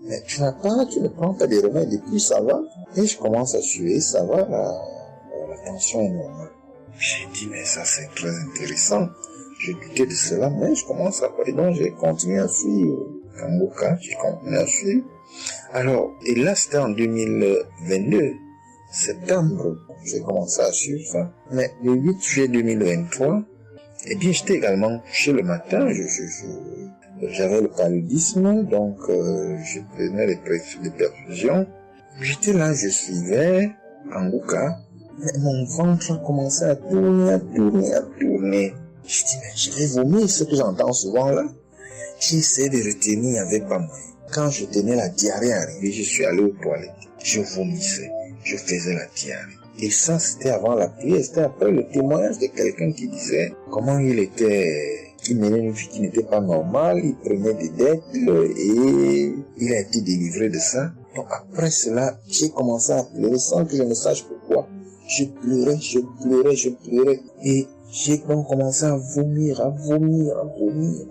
Mais tu ne prends pas des remèdes et puis ça va. Et je commence à suivre, ça va, la tension est normale. J'ai dit, mais ça c'est très intéressant. Je doutais de cela, mais je commence à parler, donc j'ai continué à suivre Kanguka, j'ai continué à suivre. Alors, et là c'était en 2022, septembre, j'ai commencé à suivre ça. Mais le 8 juillet 2023, eh bien, j'étais également couché le matin. J'avais le paludisme, donc je prenais les perfusions. J'étais là, je suivais Kanguka, mais mon ventre a commencé à tourner. Je dis, mais je vais vomir, ce que j'entends souvent là. J'ai essayé de retenir, il n'y avait pas moyen. Quand je tenais la diarrhée arrivée, je suis allé aux toilettes. Je vomissais, je faisais la diarrhée. Et ça, c'était avant la prière, c'était après le témoignage de quelqu'un qui disait comment il menait une vie qui n'était pas normale, il prenait des dettes et il a été délivré de ça. Donc après cela, j'ai commencé à pleurer sans que je ne sache pourquoi. Je pleurais. Et j'ai donc commencé à vomir.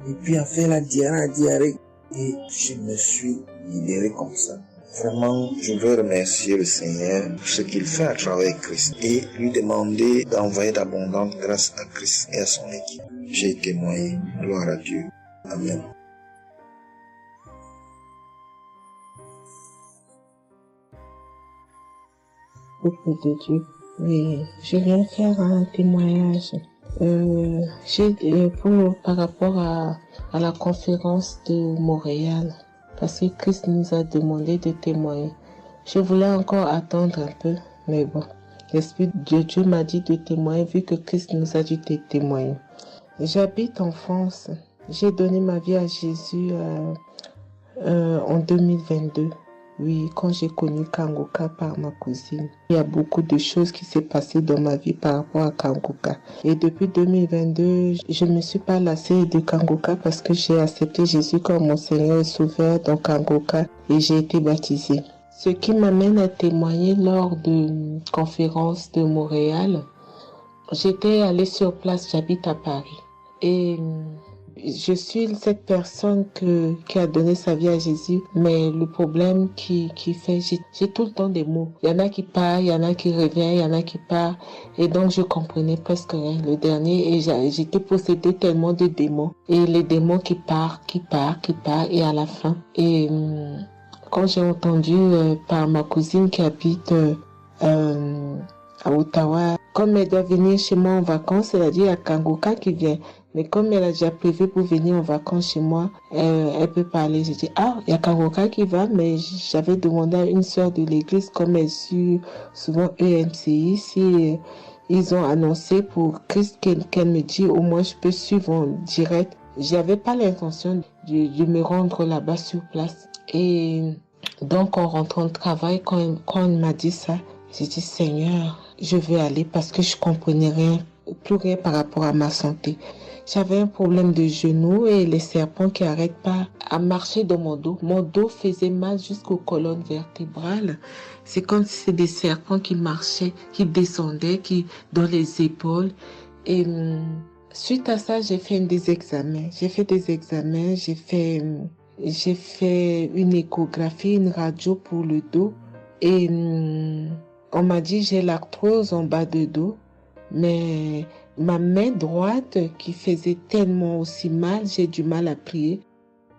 Et puis à faire la diarrhée. Et je me suis libéré comme ça. Vraiment, je veux remercier le Seigneur pour ce qu'il fait à travers Christ et lui demander d'envoyer d'abondantes grâces à Christ et à son équipe. J'ai témoigné. Gloire à Dieu. Amen. Peuple de Dieu. Oui, je viens faire un témoignage. Par rapport à la conférence de Montréal, parce que Christ nous a demandé de témoigner. Je voulais encore attendre un peu, mais bon, l'Esprit de Dieu m'a dit de témoigner vu que Christ nous a dit de témoigner. J'habite en France. J'ai donné ma vie à Jésus en 2022. Oui, quand j'ai connu Kanguka par ma cousine. Il y a beaucoup de choses qui s'est passées dans ma vie par rapport à Kanguka. Et depuis 2022, je ne me suis pas lassée de Kanguka parce que j'ai accepté Jésus comme mon Seigneur et Sauveur dans Kanguka et j'ai été baptisée. Ce qui m'amène à témoigner lors de conférence de Montréal, j'étais allée sur place, j'habite à Paris. Et je suis cette personne qui a donné sa vie à Jésus, mais le problème qui fait, j'ai tout le temps des mots. Il y en a qui partent, il y en a qui reviennent, il y en a qui partent, et donc je comprenais presque rien. Le dernier, et j'étais possédée tellement de démons, et les démons qui partent, et à la fin. Et quand j'ai entendu par ma cousine qui habite à Ottawa, comme elle doit venir chez moi en vacances, elle a dit il y a Kanguka qui vient. Mais comme elle a déjà prévu pour venir en vacances chez moi, elle peut parler. J'ai dit, il y a Kanguka qui va, mais j'avais demandé à une sœur de l'église, comme elle suit souvent EMCI, si ils ont annoncé pour Christ qu'elle me dit, au moins je peux suivre en direct. J'avais pas l'intention de me rendre là-bas sur place. Et donc, en rentrant de travail, quand elle m'a dit ça, j'ai dit, Seigneur, je veux aller parce que je comprenais plus rien par rapport à ma santé. J'avais un problème de genou et les serpents qui n'arrêtent pas à marcher dans mon dos. Mon dos faisait mal jusqu'aux colonnes vertébrales. C'est comme si c'était des serpents qui marchaient, qui descendaient, dans les épaules. Et suite à ça, j'ai fait des examens. J'ai fait une échographie, une radio pour le dos. Et on m'a dit j'ai l'arthrose en bas de dos. Mais ma main droite qui faisait tellement aussi mal, j'ai du mal à prier.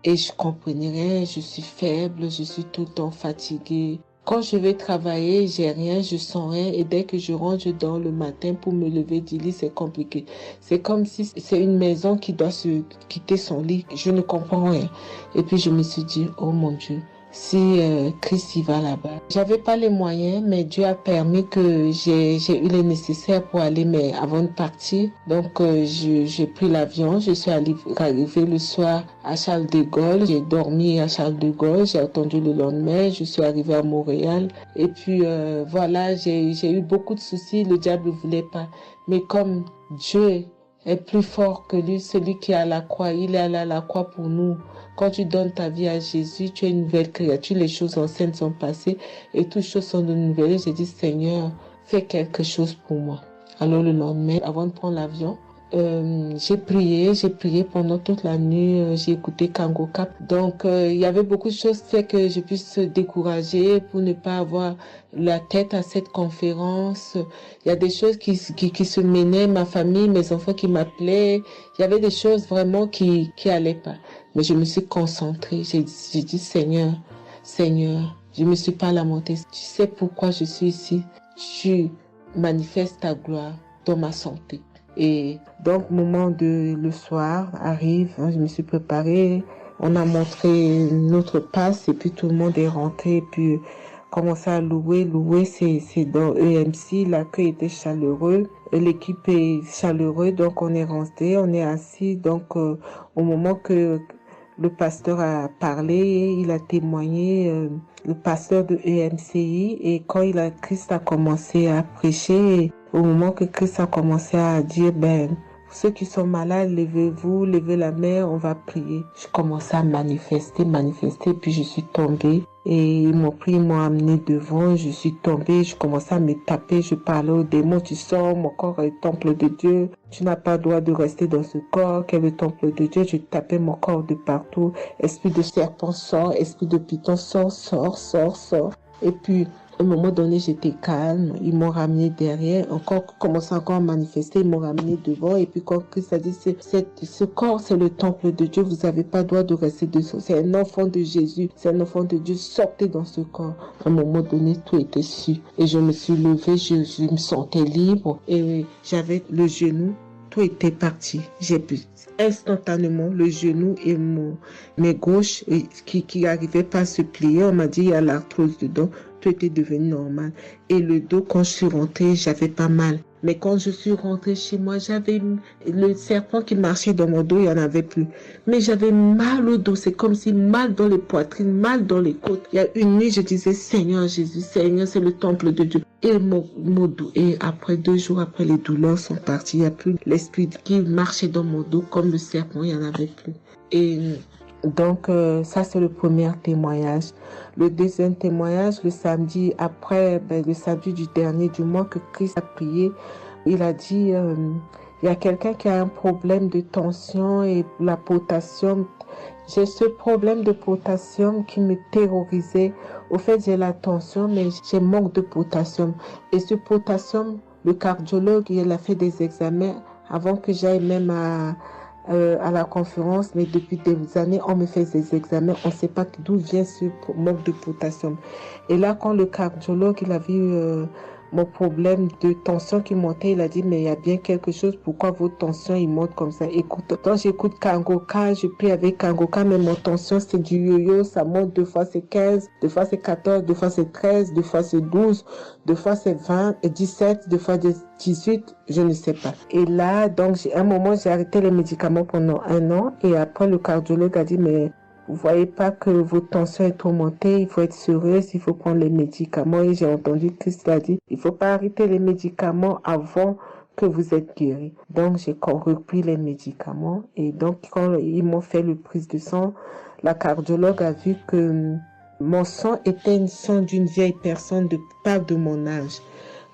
Et je comprenais rien, je suis faible, je suis tout le temps fatiguée. Quand je vais travailler, j'ai rien, je sens rien. Et dès que je rentre, je dors le matin pour me lever du lit, c'est compliqué. C'est comme si c'est une maison qui doit se quitter son lit. Je ne comprends rien. Et puis je me suis dit, oh mon Dieu, si Christ y va là-bas. J'avais pas les moyens, mais Dieu a permis que j'ai eu les nécessaires pour aller, mais avant de partir. Donc j'ai pris l'avion, je suis arrivée le soir à Charles de Gaulle, j'ai dormi à Charles de Gaulle, j'ai attendu le lendemain, je suis arrivée à Montréal. Et puis voilà, j'ai eu beaucoup de soucis, le diable ne voulait pas. Mais comme Dieu est plus fort que lui, celui qui est à la croix, il est allé à la croix pour nous. Quand tu donnes ta vie à Jésus, tu es une nouvelle créature, les choses anciennes sont passées et toutes choses sont de nouvelles. J'ai dit, Seigneur, fais quelque chose pour moi. Alors le lendemain, avant de prendre l'avion, j'ai prié pendant toute la nuit, j'ai écouté Kanguka. Donc il y avait beaucoup de choses qui fait que je puisse se décourager pour ne pas avoir la tête à cette conférence. Il y a des choses qui se menaient, ma famille, mes enfants qui m'appelaient. Il y avait des choses vraiment qui allaient pas. Mais je me suis concentrée. J'ai dit, Seigneur, je me suis pas lamentée. Tu sais pourquoi je suis ici. tu manifestes ta gloire dans ma santé. Et donc, le soir arrive, hein, je me suis préparée, on a montré notre passe et puis tout le monde est rentré et puis commencé à louer. Louer, c'est dans EMC, l'accueil était chaleureux, l'équipe est chaleureuse, donc on est rentré, on est assis, donc au moment que le pasteur a parlé, il a témoigné, le pasteur de EMCI, et quand Christ a commencé à prêcher, au moment que Christ a commencé à dire, ceux qui sont malades, levez-vous, levez la main, on va prier. Je commençais à manifester, puis je suis tombée. Et ils m'ont pris, ils m'ont amené devant, je suis tombée, je commençais à me taper, je parlais aux démons, tu sors, mon corps est le temple de Dieu, tu n'as pas le droit de rester dans ce corps, qui est le temple de Dieu, je tapais mon corps de partout, esprit de serpent sort, esprit de python sort. Et puis, à un moment donné, j'étais calme, ils m'ont ramené derrière, commençé encore à manifester, ils m'ont ramené devant, et puis quand Christ a dit, ce corps, c'est le temple de Dieu, vous n'avez pas le droit de rester dessous, c'est un enfant de Jésus, c'est un enfant de Dieu, sortez dans ce corps. À un moment donné, tout était su, et je me suis levée, je me sentais libre, et j'avais le genou, tout était parti. J'ai pu instantanément le genou et mes gauches qui n'arrivaient pas à se plier, on m'a dit, il y a l'arthrose dedans. Tout était devenu normal. Et le dos, quand je suis rentrée, j'avais pas mal. Mais quand je suis rentrée chez moi, j'avais le serpent qui marchait dans mon dos, il n'y en avait plus. Mais j'avais mal au dos, c'est comme si mal dans les poitrines, mal dans les côtes. Il y a une nuit, je disais, Seigneur Jésus, Seigneur, c'est le temple de Dieu. Et mon dos, et après 2 jours après, les douleurs sont parties. Il n'y a plus l'esprit qui marchait dans mon dos comme le serpent, il n'y en avait plus. Et donc, ça, c'est le premier témoignage. Le deuxième témoignage, le samedi après, le samedi du dernier du mois que Christ a prié, il a dit, il y a quelqu'un qui a un problème de tension et la potassium. J'ai ce problème de potassium qui me terrorisait. Au fait, j'ai la tension, mais j'ai manque de potassium. Et ce potassium, le cardiologue, il a fait des examens avant que j'aille même à la conférence, mais depuis des années, on me fait des examens, on ne sait pas d'où vient ce manque de potassium. Et là, quand le cardiologue, il a vu mon problème de tension qui montait, il a dit, mais il y a bien quelque chose, pourquoi votre tension, il monte comme ça? Écoute, quand j'écoute Kangoka, je prie avec Kangoka, mais mon tension, c'est du yo-yo, ça monte, 2 fois c'est 15, 2 fois c'est 14, 2 fois c'est 13, 2 fois c'est 12, 2 fois c'est 20, et 17, 2 fois 18, je ne sais pas. Et là, donc, à un moment, j'ai arrêté les médicaments pendant 1 an, et après, le cardiologue a dit, mais vous voyez pas que votre tension est trop montée, il faut être sérieuse, il faut prendre les médicaments. Et j'ai entendu Christ a dit, il faut pas arrêter les médicaments avant que vous êtes guéri. Donc, j'ai repris les médicaments. Et donc, quand ils m'ont fait le prise de sang, la cardiologue a vu que mon sang était un sang d'une vieille personne, pas de mon âge.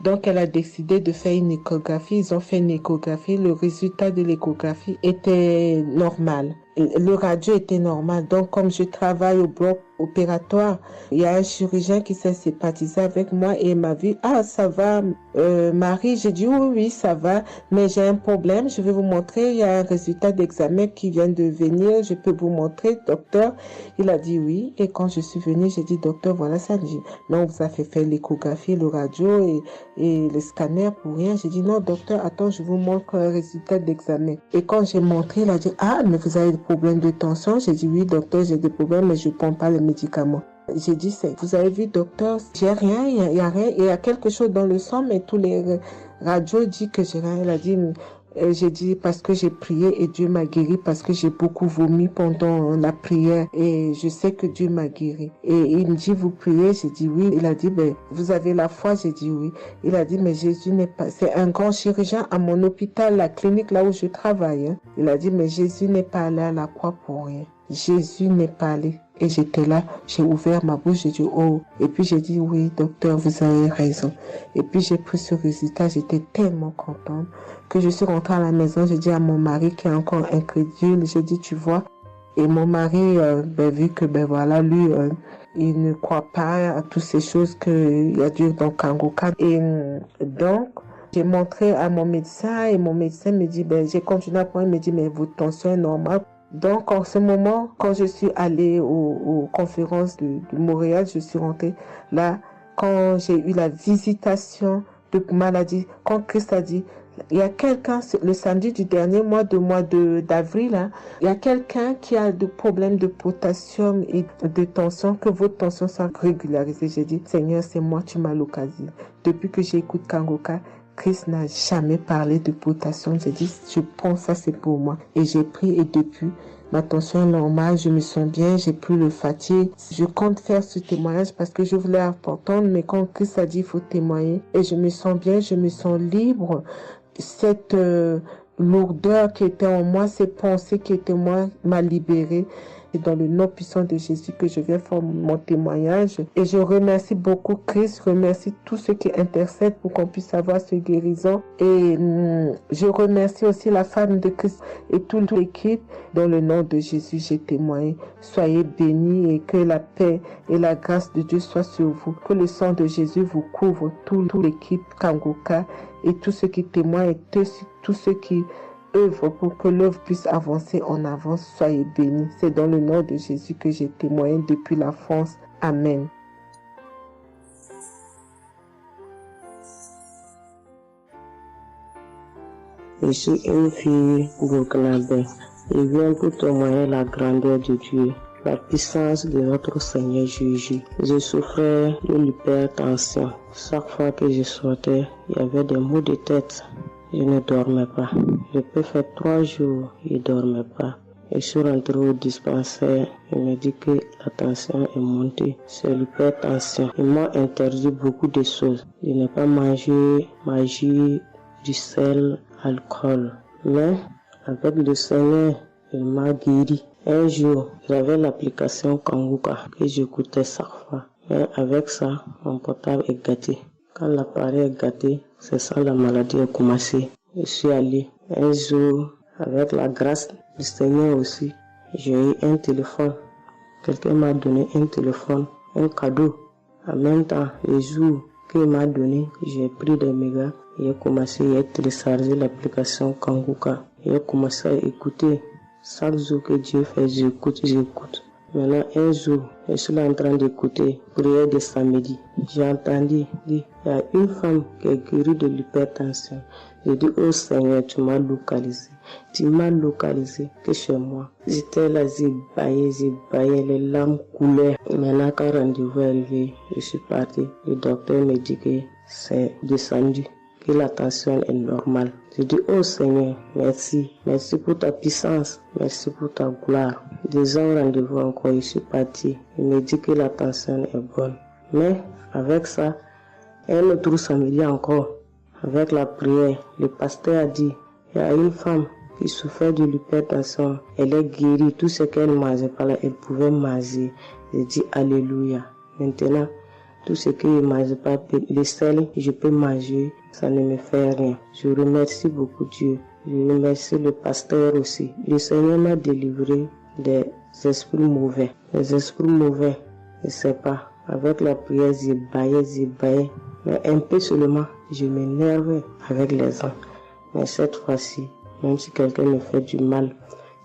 Donc, elle a décidé de faire une échographie. Ils ont fait une échographie. Le résultat de l'échographie était normal. Le radio était normal. Donc, comme je travaille au bloc opératoire, il y a un chirurgien qui s'est sympathisé avec moi et il m'a vu, ah, ça va, Marie. J'ai dit, oui, ça va, mais j'ai un problème. Je vais vous montrer. Il y a un résultat d'examen qui vient de venir. Je peux vous montrer, docteur. Il a dit oui. Et quand je suis venue, j'ai dit, docteur, voilà ça. Il dit, non, vous avez fait l'échographie, le radio et le scanner pour rien. J'ai dit, non, docteur, attends, je vous montre un résultat d'examen. Et quand j'ai montré, il a dit, ah, mais vous avez des problèmes de tension? J'ai dit, oui, docteur, j'ai des problèmes, mais je ne prends pas les médicaments. J'ai dit, vous avez vu, docteur, j'ai rien, il y a rien, il y a quelque chose dans le sang, mais tous les radios disent que j'ai rien. Elle a dit, j'ai dit, parce que j'ai prié et Dieu m'a guéri, parce que j'ai beaucoup vomi pendant la prière et je sais que Dieu m'a guéri. Et il me dit, vous priez? J'ai dit oui. Il a dit, vous avez la foi? J'ai dit oui. Il a dit, mais Jésus n'est pas, c'est un grand chirurgien à mon hôpital, la clinique là où je travaille. Hein. Il a dit, mais Jésus n'est pas allé à la croix pour rien. Jésus n'est pas allé. Et j'étais là, j'ai ouvert ma bouche, j'ai dit oh. Et puis j'ai dit oui, docteur, vous avez raison. Et puis j'ai pris ce résultat, j'étais tellement contente que je suis rentrée à la maison, j'ai dit à mon mari qui est encore incrédule, j'ai dit tu vois. Et mon mari, vu que voilà, lui, il ne croit pas à toutes ces choses qu'il y a Dieu dans Kangoka. Et donc, j'ai montré à mon médecin et mon médecin me dit, j'ai continué à prendre, il me dit, mais votre tension est normale. Donc, en ce moment, quand je suis allée aux conférences de Montréal, je suis rentrée là. quand j'ai eu la visitation de maladie, quand Christ a dit, il y a quelqu'un, le samedi du dernier mois d'avril, hein, il y a quelqu'un qui a des problèmes de potassium et de tension, que votre tension soit régularisée. J'ai dit, Seigneur, c'est moi, tu m'as localisé. Depuis que j'écoute Kangoka, Christ n'a jamais parlé de potassium. J'ai dit, je prends ça, c'est pour moi. Et j'ai pris, et depuis, ma tension est normale, je me sens bien, j'ai plus le fatigue. Je compte faire ce témoignage parce que je voulais entendre, mais quand Christ a dit, il faut témoigner, et je me sens bien, je me sens libre. Cette lourdeur qui était en moi, ces pensées qui étaient en moi, m'a libérée. C'est dans le nom puissant de Jésus que je viens faire mon témoignage. Et je remercie beaucoup Christ, je remercie tous ceux qui intercèdent pour qu'on puisse avoir ce guérison. Et je remercie aussi la femme de Christ et toute l'équipe. Dans le nom de Jésus, j'ai témoigné. Soyez bénis et que la paix et la grâce de Dieu soient sur vous. Que le sang de Jésus vous couvre, toute l'équipe Kangoka et tous ceux qui témoignent et tous ceux qui œuvre pour que l'œuvre puisse avancer en avant. Soyez bénis. C'est dans le nom de Jésus que j'ai témoigné depuis la France. Amen. Je suis une fille burkinabé. Je viens pour témoigner la grandeur de Dieu, la puissance de notre Seigneur Jésus. Je souffrais de l'hypertension. Chaque fois que je sortais, il y avait des maux de tête. Je ne dormais pas. Je peux faire 3 jours, je ne dormais pas. Et je suis rentré au dispensaire. Il me dit que la tension est montée. C'est l'hypertension. Ils m'ont interdit beaucoup de choses. Je n'ai pas mangé, du sel, alcool. Mais avec le Seigneur, il m'a guéri. Un jour, j'avais l'application Kangoka que j'écoutais chaque fois. Mais avec ça, mon portable est gâté. Quand l'appareil est gâté, c'est ça la maladie a commencé. Je suis allé un jour, avec la grâce du Seigneur aussi, j'ai eu un téléphone. Quelqu'un m'a donné un téléphone, un cadeau. En même temps, le jour qu'il m'a donné, j'ai pris des mégas et j'ai commencé à télécharger l'application Kangoka. J'ai commencé à écouter. Chaque jour que Dieu fait, j'écoute. Maintenant, un jour, je suis là en train d'écouter prière de samedi. J'ai entendu dire, il y a une femme qui est guérie de l'hypertension. J'ai dit, oh Seigneur, tu m'as localisé. Tu m'as localisé que chez moi. J'étais là, j'ai baillé, les larmes coulaient. Maintenant, quand rendez-vous est arrivé, je suis parti. Le docteur me dit que c'est descendu, que la tension est normale. Je dis, oh Seigneur, merci. Merci pour ta puissance. Merci pour ta gloire. Déjà au rendez-vous encore, je suis parti. Il me dit que la tension est bonne. Mais avec ça, un autre samedi encore, avec la prière, le pasteur a dit, il y a une femme qui souffrait de l'hypertension. Elle est guérie. Tout ce qu'elle mangeait par là, elle pouvait manger. J'ai dit, alléluia. Maintenant, tout ce que je ne mange pas, le sel, je peux manger, ça ne me fait rien. Je remercie beaucoup Dieu. Je remercie le pasteur aussi. Le Seigneur m'a délivré des esprits mauvais. Les esprits mauvais, je ne sais pas. Avec la prière, j'ai baillé. Mais un peu seulement, je m'énerve avec les gens. Mais cette fois-ci, même si quelqu'un me fait du mal,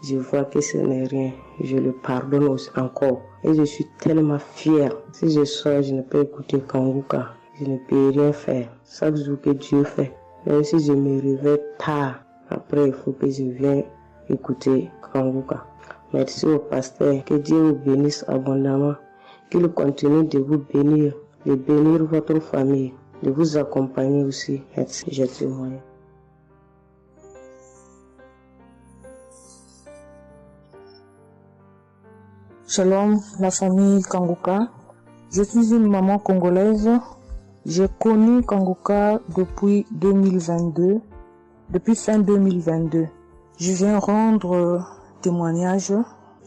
je vois que ce n'est rien. Je le pardonne aussi encore. Et je suis tellement fière. Si je sors, je ne peux écouter Kangoka. Je ne peux rien faire. Chaque jour que Dieu fait. Même si je me réveille tard, après il faut que je vienne écouter Kangoka. Merci au pasteur. Que Dieu vous bénisse abondamment. Qu'il continue de vous bénir, de bénir votre famille, de vous accompagner aussi. Merci, je témoigne. Shalom, la famille Kangoka. Je suis une maman congolaise. J'ai connu Kangoka depuis 2022, depuis fin 2022. Je viens rendre témoignage.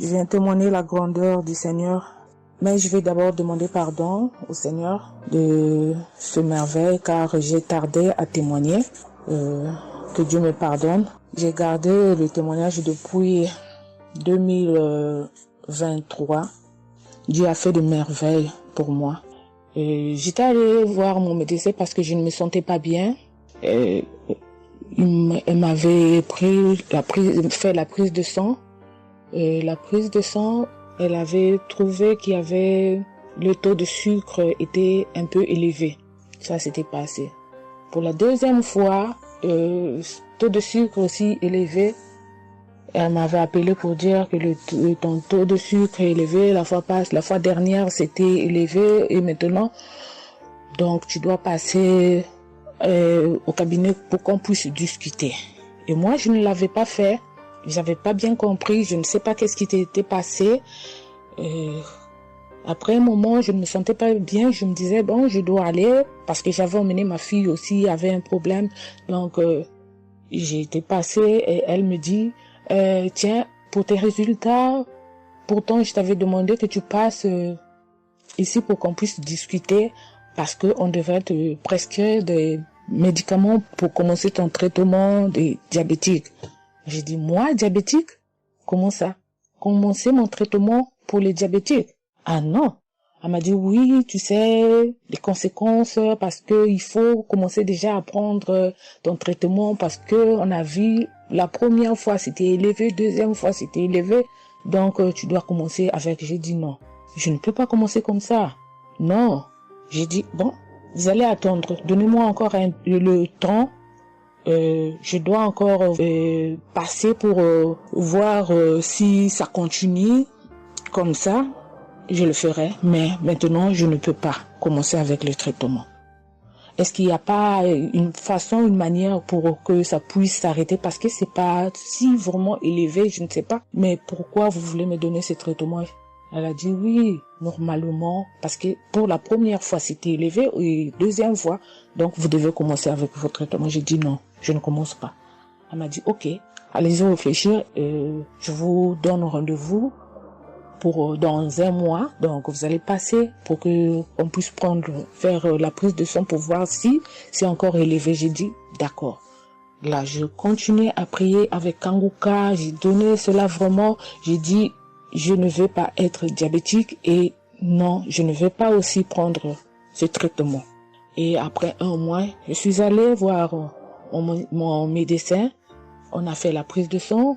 Je viens témoigner la grandeur du Seigneur. Mais je vais d'abord demander pardon au Seigneur de ce merveille car j'ai tardé à témoigner. Que Dieu me pardonne. J'ai gardé le témoignage depuis 2023. Dieu a fait de merveilles pour moi. J'étais allée voir mon médecin parce que je ne me sentais pas bien. Elle m'avait fait la prise de sang. Et la prise de sang, elle avait trouvé qu'il y avait le taux de sucre était un peu élevé. Ça s'était passé. Pour la deuxième fois, taux de sucre aussi élevé. Elle m'avait appelé pour dire que ton taux de sucre est élevé. La fois dernière, c'était élevé et maintenant, donc tu dois passer au cabinet pour qu'on puisse discuter. Et moi, je ne l'avais pas fait. J'avais pas bien compris. Je ne sais pas qu'est-ce qui était passé. Après un moment, je ne me sentais pas bien. Je me disais, bon, je dois aller parce que j'avais emmené ma fille aussi, avait un problème. Donc, j'ai été passée et elle me dit, tiens, pour tes résultats, pourtant, je t'avais demandé que tu passes ici pour qu'on puisse discuter parce qu'on devrait te prescrire des médicaments pour commencer ton traitement des diabétiques. J'ai dit, moi, diabétique? Comment ça? Commencer mon traitement pour les diabétiques? Ah non. Elle m'a dit, oui, tu sais, les conséquences, parce que il faut commencer déjà à prendre ton traitement, parce que on a vu, la première fois c'était élevé, deuxième fois c'était élevé, donc tu dois commencer avec. J'ai dit non, je ne peux pas commencer comme ça. Non. J'ai dit, bon, vous allez attendre, donnez-moi encore le temps. Je dois encore passer pour voir si ça continue comme ça. Je le ferai, mais maintenant, je ne peux pas commencer avec le traitement. Est-ce qu'il n'y a pas une façon, une manière pour que ça puisse s'arrêter? Parce que c'est pas si vraiment élevé, je ne sais pas. Mais pourquoi vous voulez me donner ce traitement? Elle a dit oui, normalement, parce que pour la première fois, c'était élevé, et deuxième fois, donc vous devez commencer avec votre traitement. J'ai dit non, je ne commence pas. Elle m'a dit ok, allez-y réfléchir, je vous donne rendez-vous pour dans un mois, donc vous allez passer pour que on puisse faire la prise de sang pour voir si c'est encore élevé. J'ai dit d'accord. Là, je continuais à prier avec Kanguka, j'ai donné cela vraiment, j'ai dit je ne veux pas être diabétique et non, je ne veux pas aussi prendre ce traitement. Et après un mois, je suis allée voir mon médecin, on a fait la prise de sang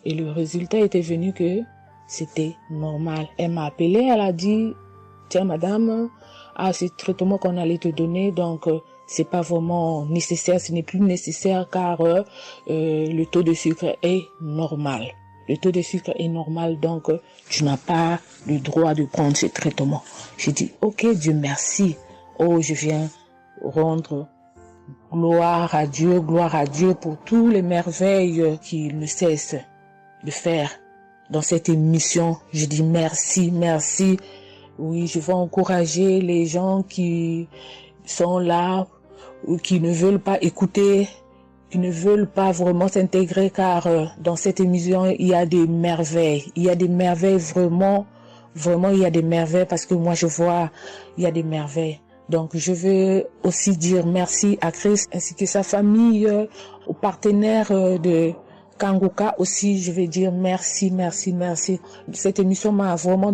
et le résultat était venu que c'était normal. Elle m'a appelé, elle a dit, tiens madame, ce traitement qu'on allait te donner, donc c'est pas vraiment nécessaire, ce n'est plus nécessaire car le taux de sucre est normal. Le taux de sucre est normal, donc tu n'as pas le droit de prendre ce traitement. J'ai dit, ok, Dieu merci. Oh, je viens rendre gloire à Dieu pour toutes les merveilles qu'il ne cesse de faire dans cette émission. Je dis merci, merci. Oui, je vais encourager les gens qui sont là ou qui ne veulent pas écouter, qui ne veulent pas vraiment s'intégrer, car dans cette émission, il y a des merveilles. Il y a des merveilles vraiment, il y a des merveilles parce que moi je vois, il y a des merveilles. Donc je veux aussi dire merci à Christ ainsi que sa famille, aux partenaires de Kanguka aussi, je vais dire merci, merci, merci. Cette émission m'a vraiment